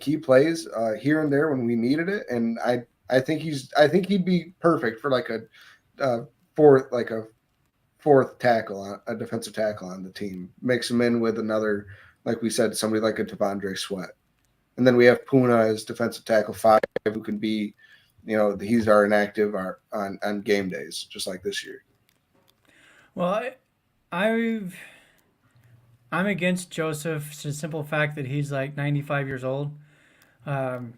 B: key plays here and there when we needed it, and I think he'd be perfect for like uh, a fourth tackle, a defensive tackle on the team. Mix him in with another, like we said, somebody like a Tavondre Sweat. And then we have Puna as defensive tackle 5, who can be, he's our inactive on game days, just like this year.
A: Well, I've I'm against Joseph. It's a simple fact that he's like 95 years old. Um,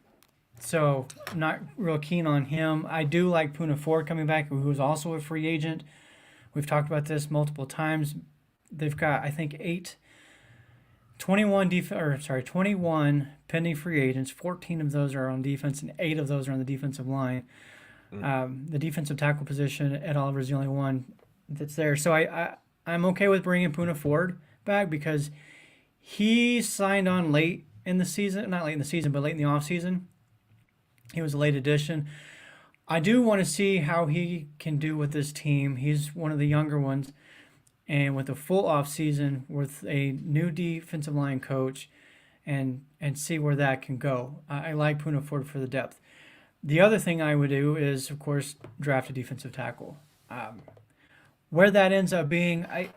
A: so I'm not real keen on him. I do like Puna Ford coming back, who is also a free agent. We've talked about this multiple times. They've got, I think, 21 pending free agents. 14 of those are on defense, and 8 of those are on the defensive line. The defensive tackle position, Ed Oliver's the only one that's there. So I'm okay with bringing Puna Ford back because he signed on late in the season, not late in the season, but late in the offseason. He was a late addition. I do want to see how he can do with this team. He's one of the younger ones. And with a full off season with a new defensive line coach and see where that can go. I like Puna Ford for the depth. The other thing I would do is, of course, draft a defensive tackle. Where that ends up being, I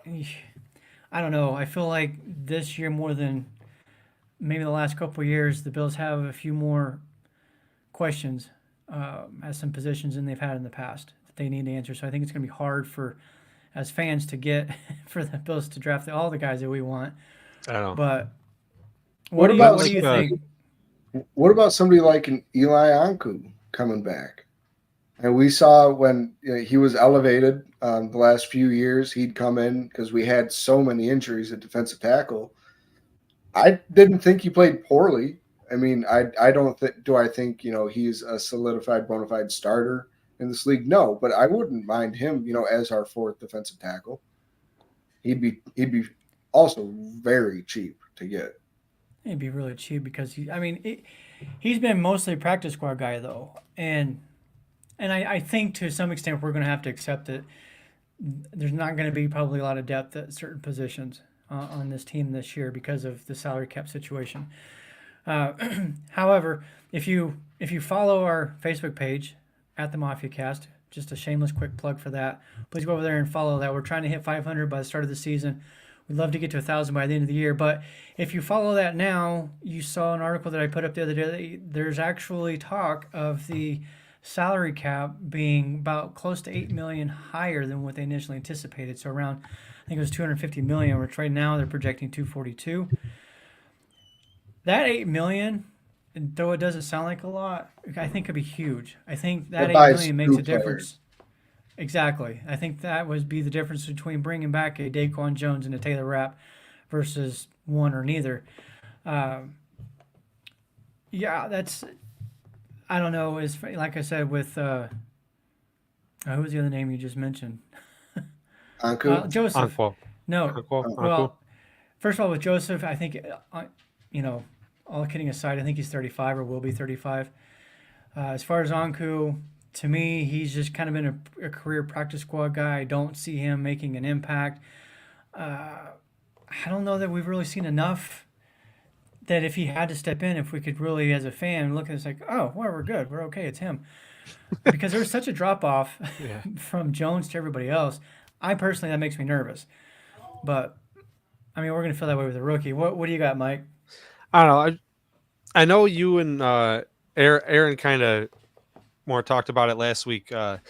A: don't know. I feel like this year more than maybe the last couple of years, the Bills have a few more questions at some positions than they've had in the past that they need to answer. So I think it's going to be hard for as fans to get for the Bills to draft all the guys that we want.
C: I don't know.
A: But
B: What
A: do you think?
B: What about somebody like an Eli Anku coming back? And we saw when he was elevated the last few years, he'd come in because we had so many injuries at defensive tackle. I didn't think he played poorly. I mean, I don't think. Do I think he's a solidified, bona fide starter in this league? No, but I wouldn't mind him, as our fourth defensive tackle. He'd be also very cheap to get.
A: It'd be really cheap because he's been mostly a practice squad guy though, and I think to some extent we're going to have to accept that there's not going to be probably a lot of depth at certain positions on this team this year because of the salary cap situation. However, if you follow our Facebook page at the Mafia Cast, just a shameless quick plug for that, please go over there and follow that. We're trying to hit 500 by the start of the season. We'd love to get to 1,000 by the end of the year. But if you follow that now, you saw an article that I put up the other day. There's actually talk of the salary cap being about close to $8 million higher than what they initially anticipated. So around, I think it was $250 million, which right now they're projecting $242. That $8 million, though it doesn't sound like a lot, I think could be huge. I think that $8 million makes a difference. Exactly. I think that would be the difference between bringing back a Daquan Jones and a Taylor Rapp versus one or neither. That's, I don't know. Is like I said with who was the other name you just mentioned?
B: Anku?
A: Joseph.
C: Anquo.
A: No.
C: Anquo.
A: Well, first of all, with Joseph, I think all kidding aside, I think he's 35 or will be 35. As far as Anku, to me, he's just kind of been a career practice squad guy. I don't see him making an impact. I don't know that we've really seen enough that if he had to step in, if we could really, as a fan, look at it like, oh, well, we're good. We're okay. It's him. Because there was such a drop-off from Jones to everybody else. I personally, that makes me nervous. But, we're going to feel that way with a rookie. What do you got, Mike?
C: I don't know. I know you and Aaron kind of more talked about it last week. That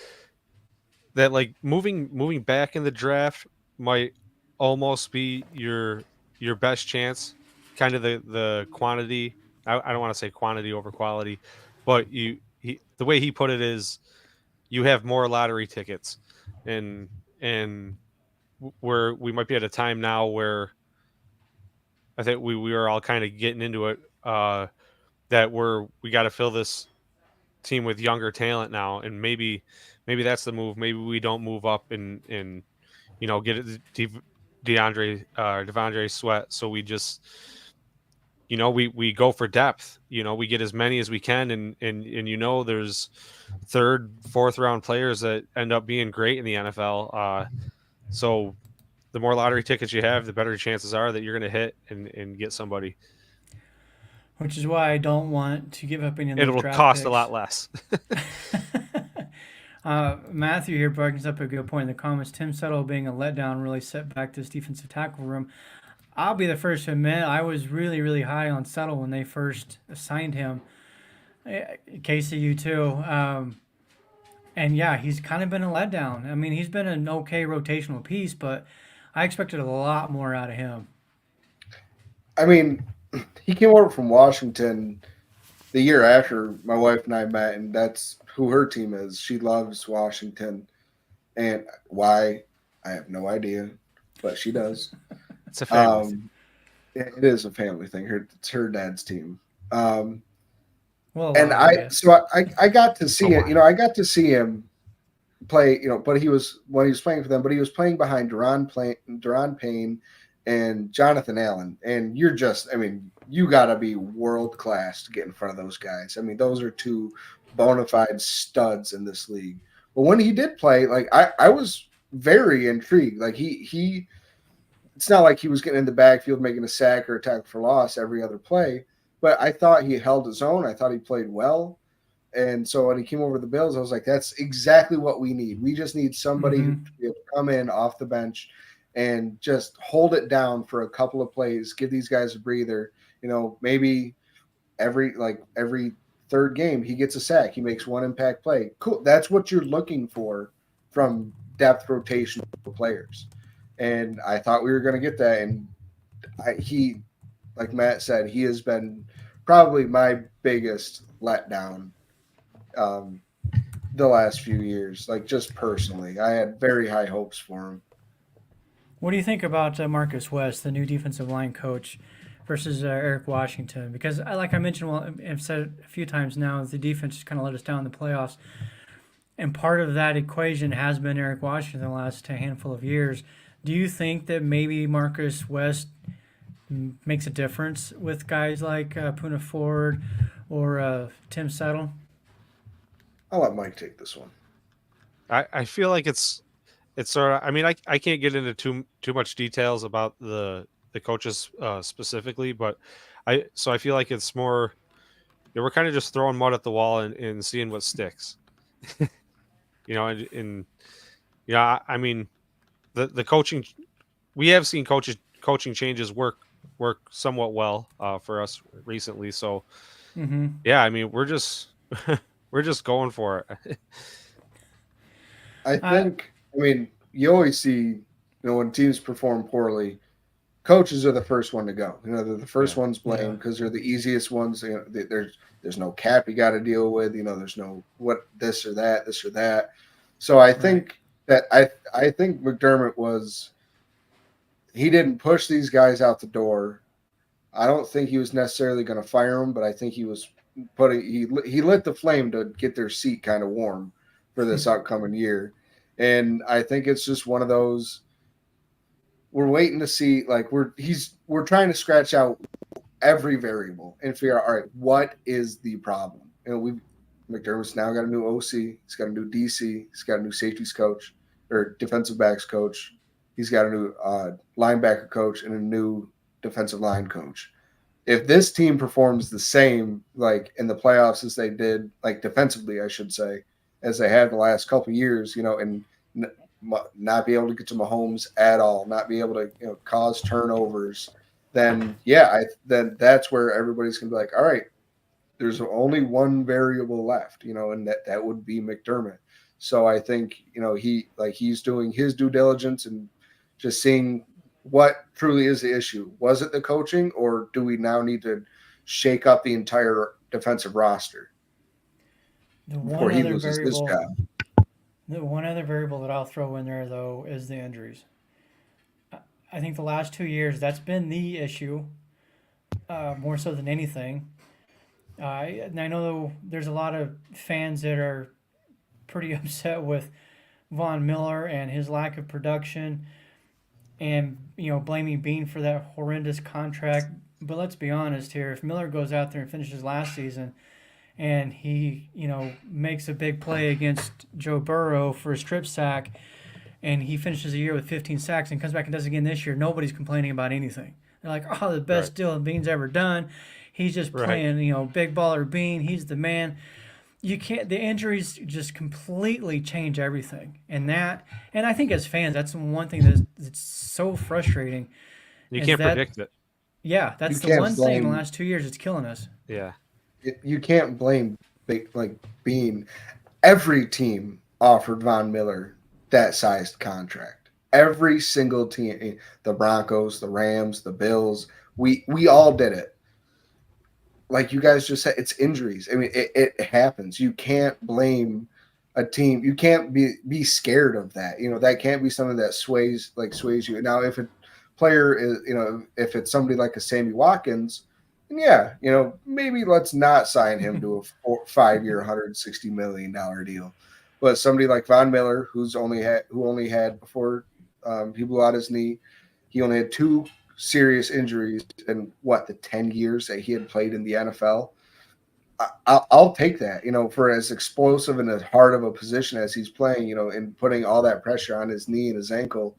C: like moving back in the draft might almost be your best chance. Kind of the quantity. I don't want to say quantity over quality, but the way he put it is, you have more lottery tickets, and we might be at a time now where I think we are all kind of getting into it. That we got to fill this team with younger talent now, and maybe that's the move. Maybe we don't move up and get Devondre Sweat. So we just we go for depth. We get as many as we can, and there's third, fourth round players that end up being great in the NFL. So the more lottery tickets you have, the better chances are that you're going to hit and get somebody.
A: Which is why I don't want to give up any of those
C: It'll
A: draft
C: cost
A: picks.
C: a lot less.
A: Matthew here brings up a good point in the comments. Tim Settle being a letdown really set back this defensive tackle room. I'll be the first to admit I was really, really high on Settle when they first assigned him. Casey, you too. And yeah, he's kind of been a letdown. He's been an okay rotational piece, but I expected a lot more out of him.
B: He came over from Washington the year after my wife and I met, and that's who her team is. She loves Washington. And why, I have no idea, but she does.
C: It's a family thing.
B: It is a family thing. It's her dad's team.
A: Well, Well,
B: And
A: yes.
B: I got to see
C: Oh,
B: it. You know, I got to see him play. You know, but he was when he was playing for them, but he was playing behind Duran Payne and Jonathan Allen. And you're just, I mean, you got to be world class to get in front of those guys. I mean, those are two bona fide studs in this league. But when he did play, like I was very intrigued. Like he it's not like he was getting in the backfield making a sack or a tackle for loss every other play, but I thought he held his own. I thought he played well. And so when he came over to the Bills, I was like, that's exactly what we need. We just need somebody who
A: Mm-hmm.
B: to be able to come in off the bench and just hold it down for a couple of plays, give these guys a breather. You know, maybe every third game he gets a sack, he makes one impact play. Cool. That's what you're looking for from depth rotation players. And I thought we were going to get that. And he, like Matt said, he has been probably my biggest letdown um, the last few years. Like just personally, I had very high hopes for him.
A: What do you think about Marcus West, the new defensive line coach, versus Eric Washington? Because, like I mentioned, well, I've said it a few times now, the defense just kind of let us down in the playoffs. And part of that equation has been Eric Washington the last handful of years. Do you think that maybe Marcus West makes a difference with guys like Puna Ford or Tim Settle?
B: I'll let Mike take this one.
C: I feel like it's sort of. I mean, I can't get into too much details about the coaches specifically, but I feel like it's more. We're kind of just throwing mud at the wall and seeing what sticks. You know, and yeah, I mean, the coaching, we have seen coaching changes work somewhat well for us recently. So
A: Mm-hmm.
C: yeah, I mean, we're just we're just going for it.
B: I
A: Uh,
B: think, I mean, you always see, you know, when teams perform poorly, coaches are the first one to go. You know, they're the first
C: Yeah.
B: ones
A: Yeah.
B: blamed because they're the easiest ones. You know, there's no cap you got to deal with. You know, there's no what this or that. So I
A: Right.
B: think that I think McDermott was he didn't push these guys out the door. I don't think he was necessarily going to fire them, but I think he was he lit the flame to get their seat kind of warm for this upcoming year. And I think it's just one of those we're waiting to see like we're trying to scratch out every variable and figure out all right, what is the problem? And we McDermott's now got a new OC, he's got a new DC, he's got a new safeties coach or defensive backs coach, he's got a new linebacker coach and a new defensive line coach. If this team performs the same like in the playoffs as they did, like defensively, I should say, as they had the last couple of years, you know, and not be able to get to Mahomes at all, not be able to cause turnovers, then yeah, then that's where everybody's gonna be like, all right, there's only one variable left, and that would be McDermott. So I think he's doing his due diligence and just seeing what truly is the issue. Was it the coaching, or do we now need to shake up the entire defensive roster
A: The
B: before
A: one
B: he
A: other
B: loses his
A: variable,
B: job?
A: the one other variable that I'll throw in there though is the injuries. I think the last 2 years that's been the issue, more so than anything. And I know there's a lot of fans that are pretty upset with Von Miller and his lack of production, and blaming Bean for that horrendous contract. But let's be honest here: if Miller goes out there and finishes last season, and he makes a big play against Joe Burrow for a strip sack, and he finishes the year with 15 sacks and comes back and does it again this year, nobody's complaining about anything. They're like, oh, the best
C: Right.
A: deal Bean's ever done. He's just
C: Right.
A: playing, big baller Bean. He's the man. You can't. The injuries just completely change everything, and I think as fans, that's one thing that's so frustrating.
C: You
A: Is
C: can't
A: that,
C: predict it.
A: Yeah, that's
B: You
A: the
B: can't
A: one thing in the
B: blame
A: last 2 years that's killing us.
C: Yeah.
B: you can't blame Bean. Every team offered Von Miller that sized contract. Every single team, the Broncos, the Rams, the Bills, we all did it. Like you guys just said, it's injuries. I mean, it happens. You can't blame a team. You can't be scared of that. That can't be something that sways you. Now, if a player is, if it's somebody like a Sammy Watkins, yeah, maybe let's not sign him to a 5-year, $160 million deal. But somebody like Von Miller, who only had before he blew out his knee, he only had 2 serious injuries in the 10 years that he had played in the NFL. I'll take that, for as explosive and as hard of a position as he's playing, and putting all that pressure on his knee and his ankle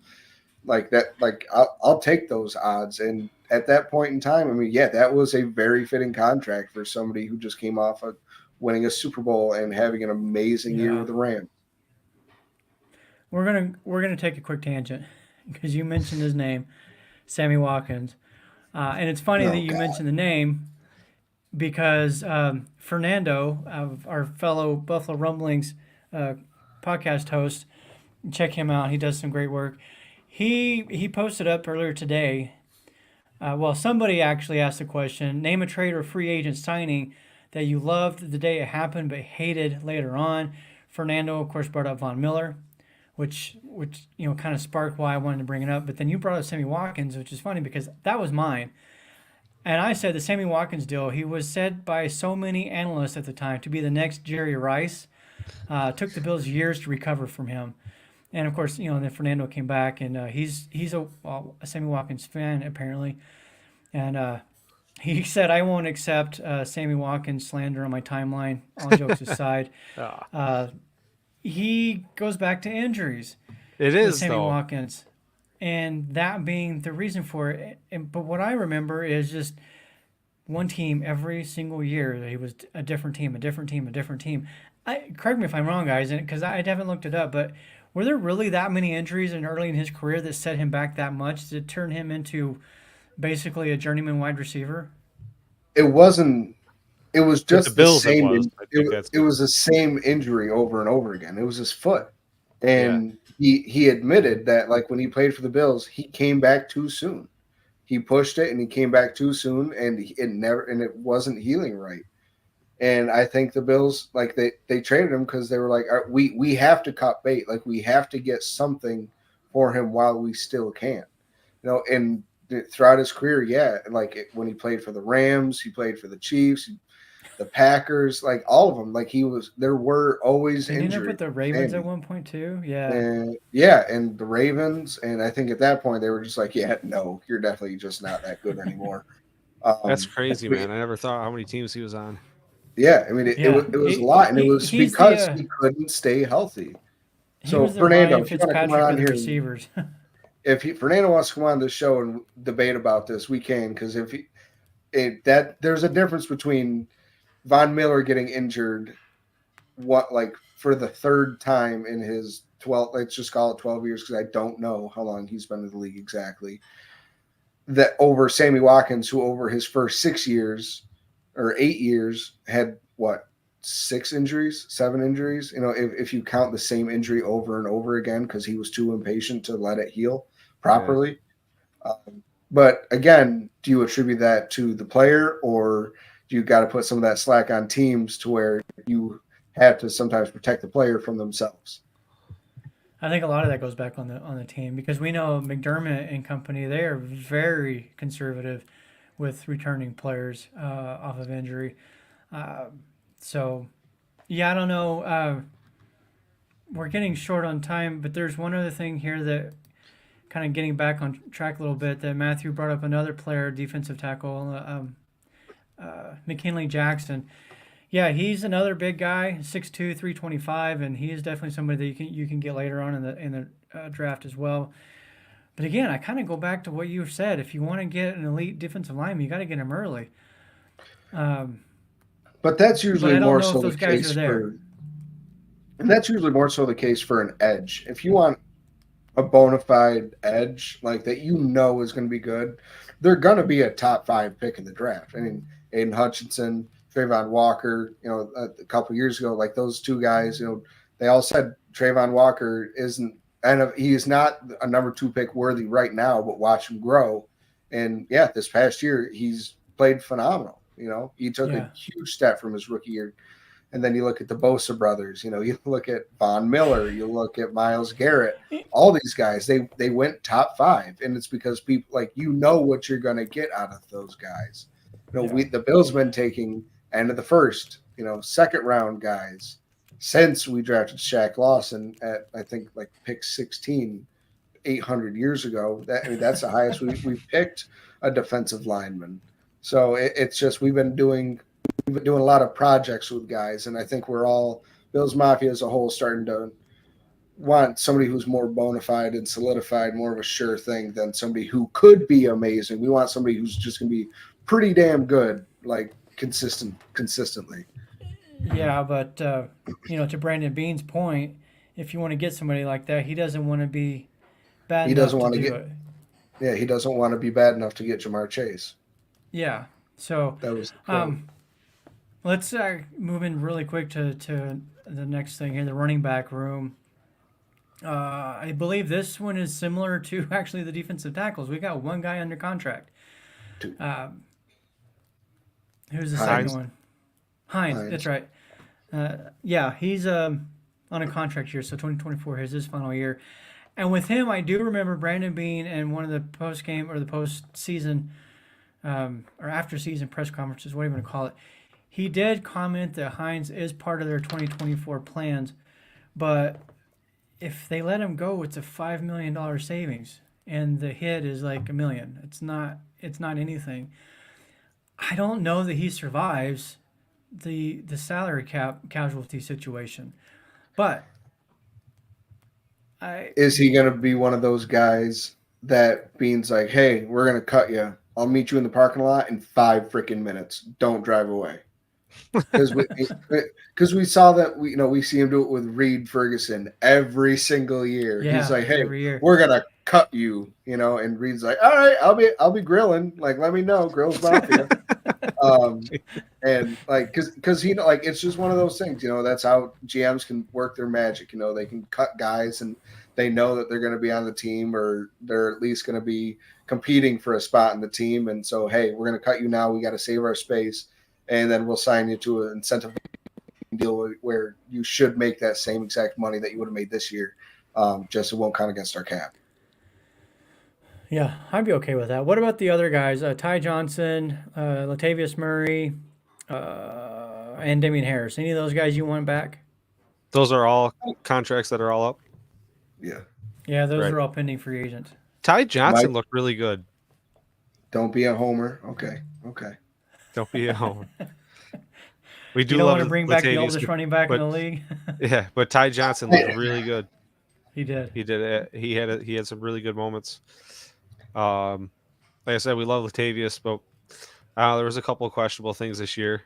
B: like that. Like I'll take those odds. And at that point in time, I mean, yeah, that was a very fitting contract for somebody who just came off of winning a Super Bowl and having an amazing year with the Rams.
A: We're gonna take a quick tangent because you mentioned his name, Sammy Watkins, and it's funny that you mentioned the name because Fernando, our fellow Buffalo Rumblings podcast host, check him out. He does some great work. He posted up earlier today. Somebody actually asked the question: name a trade or free agent signing that you loved the day it happened but hated later on. Fernando, of course, brought up Von Miller, which kind of sparked why I wanted to bring it up. But then you brought up Sammy Watkins, which is funny because that was mine. And I said the Sammy Watkins deal, he was said by so many analysts at the time to be the next Jerry Rice. Took the Bills years to recover from him. And of course, then Fernando came back, and he's a Sammy Watkins fan apparently. And he said, "I won't accept Sammy Watkins slander on my timeline." All jokes aside, he goes back to injuries.
C: It is
A: Sammy
C: though.
A: Watkins, and that being the reason for it. But what I remember is just one team every single year. He was a different team, a different team, a different team. Correct me if I'm wrong, guys, because I haven't looked it up, but were there really that many injuries early in his career that set him back that much to turn him into basically a journeyman wide receiver?
B: It wasn't. It was just the same.
C: It
B: was the same injury over and over again. It was his foot, and he admitted that like when he played for the Bills, he came back too soon. He pushed it and he came back too soon, and it wasn't healing right. And I think the Bills, like they traded him because they were like, we have to cut bait, like we have to get something for him while we still can, And throughout his career, when he played for the Rams, he played for the Chiefs, the Packers, like all of them, like there were always injuries.
A: He ended up with the Ravens at one point too,
B: and the Ravens, and I think at that point they were just like, no, you're definitely just not that good anymore.
C: That's crazy, man. I never thought how many teams he was on.
B: Yeah, I mean, it was a lot, and it was because he couldn't stay healthy. So Fernando, if you want to come on here,
A: receivers.
B: If Fernando wants to come on the show and debate about this, we can, because there's a difference between Von Miller getting injured, for the third time in his 12, let's just call it 12 years, because I don't know how long he's been in the league exactly. That over Sammy Watkins, who over his first 6 years or 8 years had 7 injuries, if you count the same injury over and over again because he was too impatient to let it heal properly. Yeah. But again, do you attribute that to the player, or do you got to put some of that slack on teams to where you have to sometimes protect the player from themselves?
A: I think a lot of that goes back on the team, because we know McDermott and company, they are very conservative with returning players off of injury. I don't know. We're getting short on time, but there's one other thing here that kind of getting back on track a little bit, that Matthew brought up another player, defensive tackle, McKinley Jackson. Yeah, he's another big guy, 6'2", 325, and he is definitely somebody that you can get later on in the draft as well. But again, I kind of go back to what you said. If you want to get an elite defensive lineman, you got to get him early.
B: But that's usually more so the case that's usually more so the case for an edge. If you want a bona fide edge like that, is going to be good, they're going to be a top 5 pick in the draft. I mean, Aiden Hutchinson, Trayvon Walker, a couple years ago, like those two guys, they all said Trayvon Walker isn't, and he is not a number 2 pick worthy right now, but watch him grow. And this past year he's played phenomenal. He took a huge step from his rookie year. And then you look at the Bosa brothers, you look at Von Miller, you look at Myles Garrett, all these guys, they went top 5. And it's because people what you're going to get out of those guys. The Bills been taking end of the first, second round guys since we drafted Shaq Lawson at I think like pick 16 800 years ago. That's the highest we've picked a defensive lineman. So it's just we've been doing a lot of projects with guys, and I think we're all Bills Mafia as a whole starting to want somebody who's more bona fide and solidified, more of a sure thing than somebody who could be amazing. We want somebody who's just going to be pretty damn good, like consistently.
A: Yeah, but to Brandon Bean's point, if you want to get somebody like that, he doesn't want to be bad.
B: He doesn't want to
A: do
B: get.
A: it.
B: Yeah, he doesn't want to be bad enough to get Jamar Chase.
A: Yeah. So
B: that was. The quote.
A: Let's move in really quick to the next thing here, the running back room. I believe this one is similar to actually the defensive tackles. We got one guy under contract. Who's the second one? Hines. That's right. Yeah, he's on a contract year, so 2024 is his final year. And with him, I do remember Brandon Bean and one of the post-game or the post-season or after-season press conferences, whatever you want to call it, he did comment that Hines is part of their 2024 plans, but if they let him go, it's a $5 million savings, and the hit is like $1 million. It's not anything. I don't know that he survives the salary cap casualty situation, but
B: is he going to be one of those guys that Bean's like, hey, we're going to cut you. I'll meet you in the parking lot in 5 freaking minutes. Don't drive away. Because we saw that we see him do it with Reed Ferguson every single year.
A: Yeah,
B: he's like, hey,
A: we're
B: gonna cut you, and Reed's like, all right, I'll be grilling. Like, let me know, Grills Mafia. And like, because it's just one of those things. That's how GMs can work their magic. They can cut guys and they know that they're going to be on the team or they're at least going to be competing for a spot in the team. And so, hey, we're going to cut you now. We got to save our space. And then we'll sign you to an incentive deal where you should make that same exact money that you would have made this year. Just it won't count against our cap.
A: Yeah, I'd be okay with that. What about the other guys? Ty Johnson, Latavius Murray, and Damian Harris. Any of those guys you want back?
C: Those are all contracts that are all up?
B: Yeah.
A: Yeah, those are all pending free agents.
C: Ty Johnson looked really good.
B: Don't be a homer. Okay.
C: Don't be a homer. We do
A: you don't
C: love
A: want to bring back the
C: Latavius,
A: oldest running back in the league.
C: Yeah, but Ty Johnson looked really good.
A: He did.
C: He had some really good moments. Like I said, we love Latavius, but there was a couple of questionable things this year.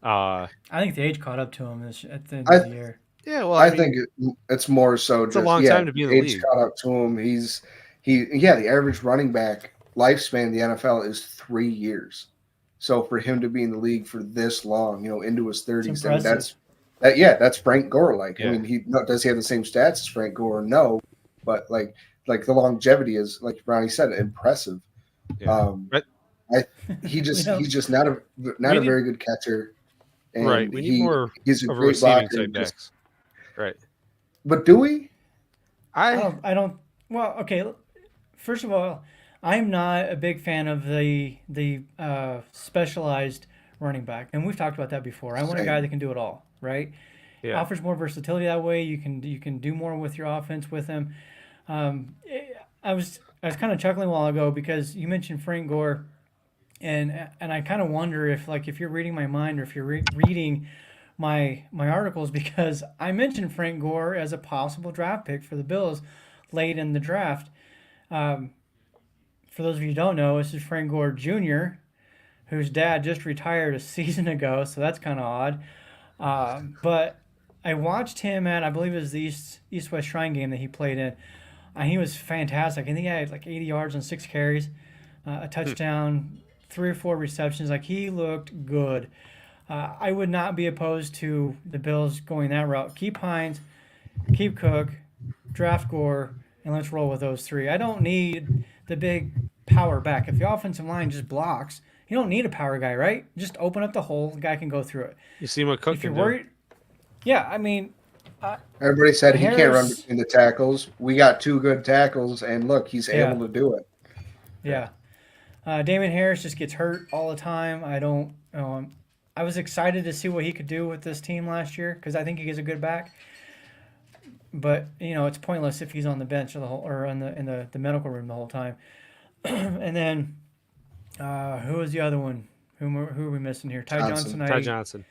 A: I think the age caught up to him at the end of the year.
C: Yeah, well,
B: I think it's more so.
C: It's a long time to be in the league.
B: Age caught up to him. The average running back lifespan in the NFL is 3 years. So for him to be in the league for this long, into his 30s, that's Frank Gore. Like, yeah. I mean, does he have the same stats as Frank Gore? No, but like the longevity is, like Ronnie said, impressive.
C: Yeah.
B: He's just not a very good catcher. And
C: right. We need more
B: he's a
C: of
B: great
C: receiving
B: blocker.
C: type backs. Right.
B: But do we?
A: I don't. Well, okay. First of all, I'm not a big fan of the specialized running back, and we've talked about that before. I want a guy that can do it all, right? Yeah. Offers more versatility that way. You can do more with your offense with him. I was kind of chuckling a while ago because you mentioned Frank Gore, and I kind of wonder if you're reading my mind or if you're reading my articles, because I mentioned Frank Gore as a possible draft pick for the Bills late in the draft. For those of you who don't know, this is Frank Gore Jr., whose dad just retired a season ago, so that's kind of odd. But I watched him at, I believe it was the East-West Shrine game that he played in, and he was fantastic. I think he had like 80 yards on 6 carries, a touchdown, 3 or 4 receptions. Like, he looked good. I would not be opposed to the Bills going that route. Keep Hines, keep Cook, draft Gore, and let's roll with those 3. I don't need the big power back. If the offensive line just blocks, you don't need a power guy, right? Just open up the hole. The guy can go through it.
C: You see what Cook can do.
A: Yeah, I mean.
B: Everybody said he can't run between the tackles. We got 2 good tackles, and look, he's able to do it.
A: Yeah. Damon Harris just gets hurt all the time. I was excited to see what he could do with this team last year because I think he is a good back. But it's pointless if he's on the bench or in the medical room the whole time. And then who was the other one? Who are we missing here? Ty Johnson.
C: Ty Johnson.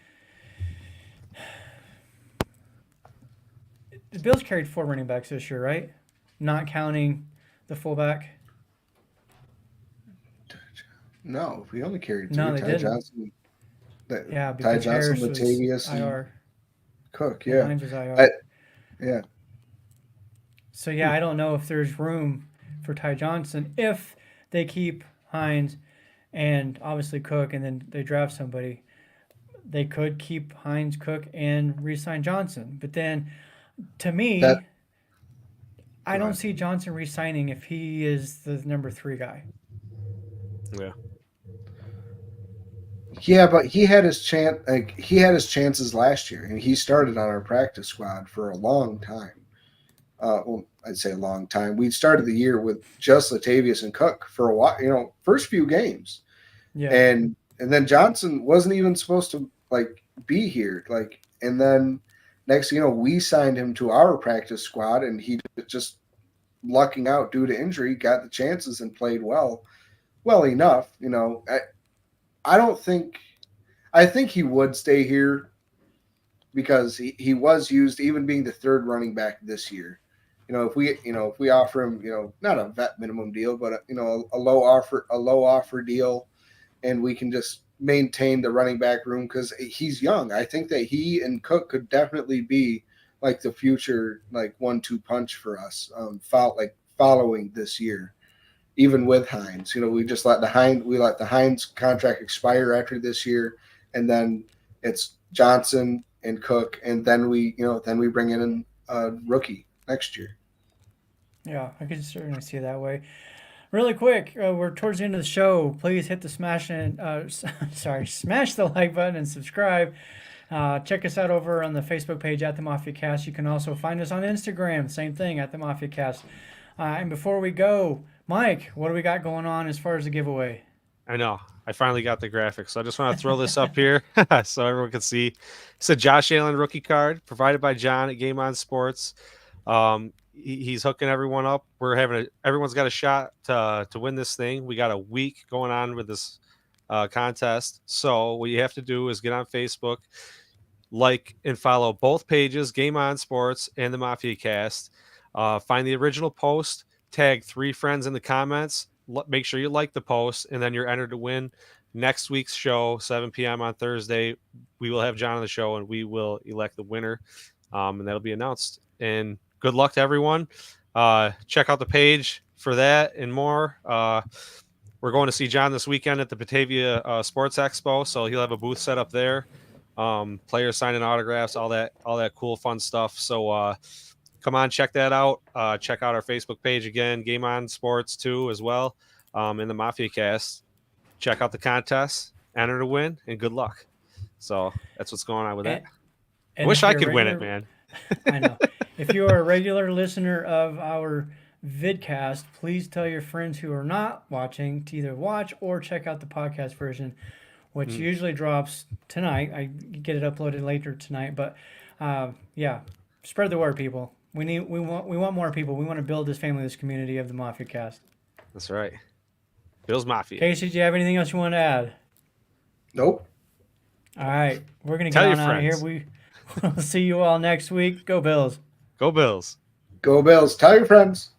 A: The Bills carried 4 running backs this year, right? Not counting the fullback.
B: No, we only carried 2.
A: No, they
B: Ty
A: didn't.
B: Johnson.
A: Yeah,
B: Ty
A: because
B: Johnson,
A: Harris was
B: Latavius,
A: IR.
B: and Cook. Yeah,
A: Hines was IR. So I don't know if there's room for Ty Johnson if they keep Hines and obviously Cook, and then they draft somebody. They could keep Hines, Cook, and re-sign Johnson. But then, to me, I don't see Johnson re-signing if he is the number 3 guy.
C: Yeah.
B: Yeah, but he had his chance. He had his chances last year, and he started on our practice squad for a long time. Well, I'd say a long time. We started the year with just Latavius and Cook for a while. First few games, and then Johnson wasn't even supposed to be here. And then next, we signed him to our practice squad, and he just lucking out due to injury, got the chances and played well enough. I think he would stay here because he was used even being the 3rd running back this year. If we offer him, not a vet minimum deal, but a low offer deal, and we can just maintain the running back room because he's young. I think that he and Cook could definitely be the future 1-2 punch for us. Following this year. Even with Hines, we just let the Hines contract expire after this year, and then it's Johnson and Cook, and then we bring in a rookie next year.
A: Yeah, I could certainly see it that way. Really quick, we're towards the end of the show. Please hit the smash the like button and subscribe. Check us out over on the Facebook page at the Mafia Cast. You can also find us on Instagram, same thing at the Mafia Cast. And before we go, Mike, what do we got going on as far as the giveaway?
C: I know. I finally got the graphics. So I just want to throw this up here so everyone can see. It's a Josh Allen rookie card provided by John at Game On Sports. He's hooking everyone up. Everyone's got a shot to win this thing. We got a week going on with this contest. So what you have to do is get on Facebook, like and follow both pages, Game On Sports and the Mafia Cast. Find the original post, tag 3 friends in the comments. Make sure you like the post, and then you're entered to win next week's show, 7 p.m. on Thursday. We will have John on the show, and we will elect the winner, and that'll be announced. And good luck to everyone. Check out the page for that and more. We're going to see John this weekend at the Batavia Sports Expo, so he'll have a booth set up there. Players signing autographs, all that cool, fun stuff. So come on, check that out. Check out our Facebook page again, Game On Sports too, as well. In the Mafia Cast. Check out the contest, enter to win, and good luck. So that's what's going on with that. I wish I could win it, man.
A: I know. If you are a regular listener of our vidcast, please tell your friends who are not watching to either watch or check out the podcast version, which usually drops tonight. I get it uploaded later tonight, but spread the word, people. We want more people. We want to build this family, this community of the Mafia Cast.
C: That's right. Bills Mafia.
A: Casey, do you have anything else you want to add?
B: Nope.
A: All right, we're gonna get on out of here. We'll see you all next week. Go Bills.
C: Go Bills.
B: Go Bills. Tell your friends.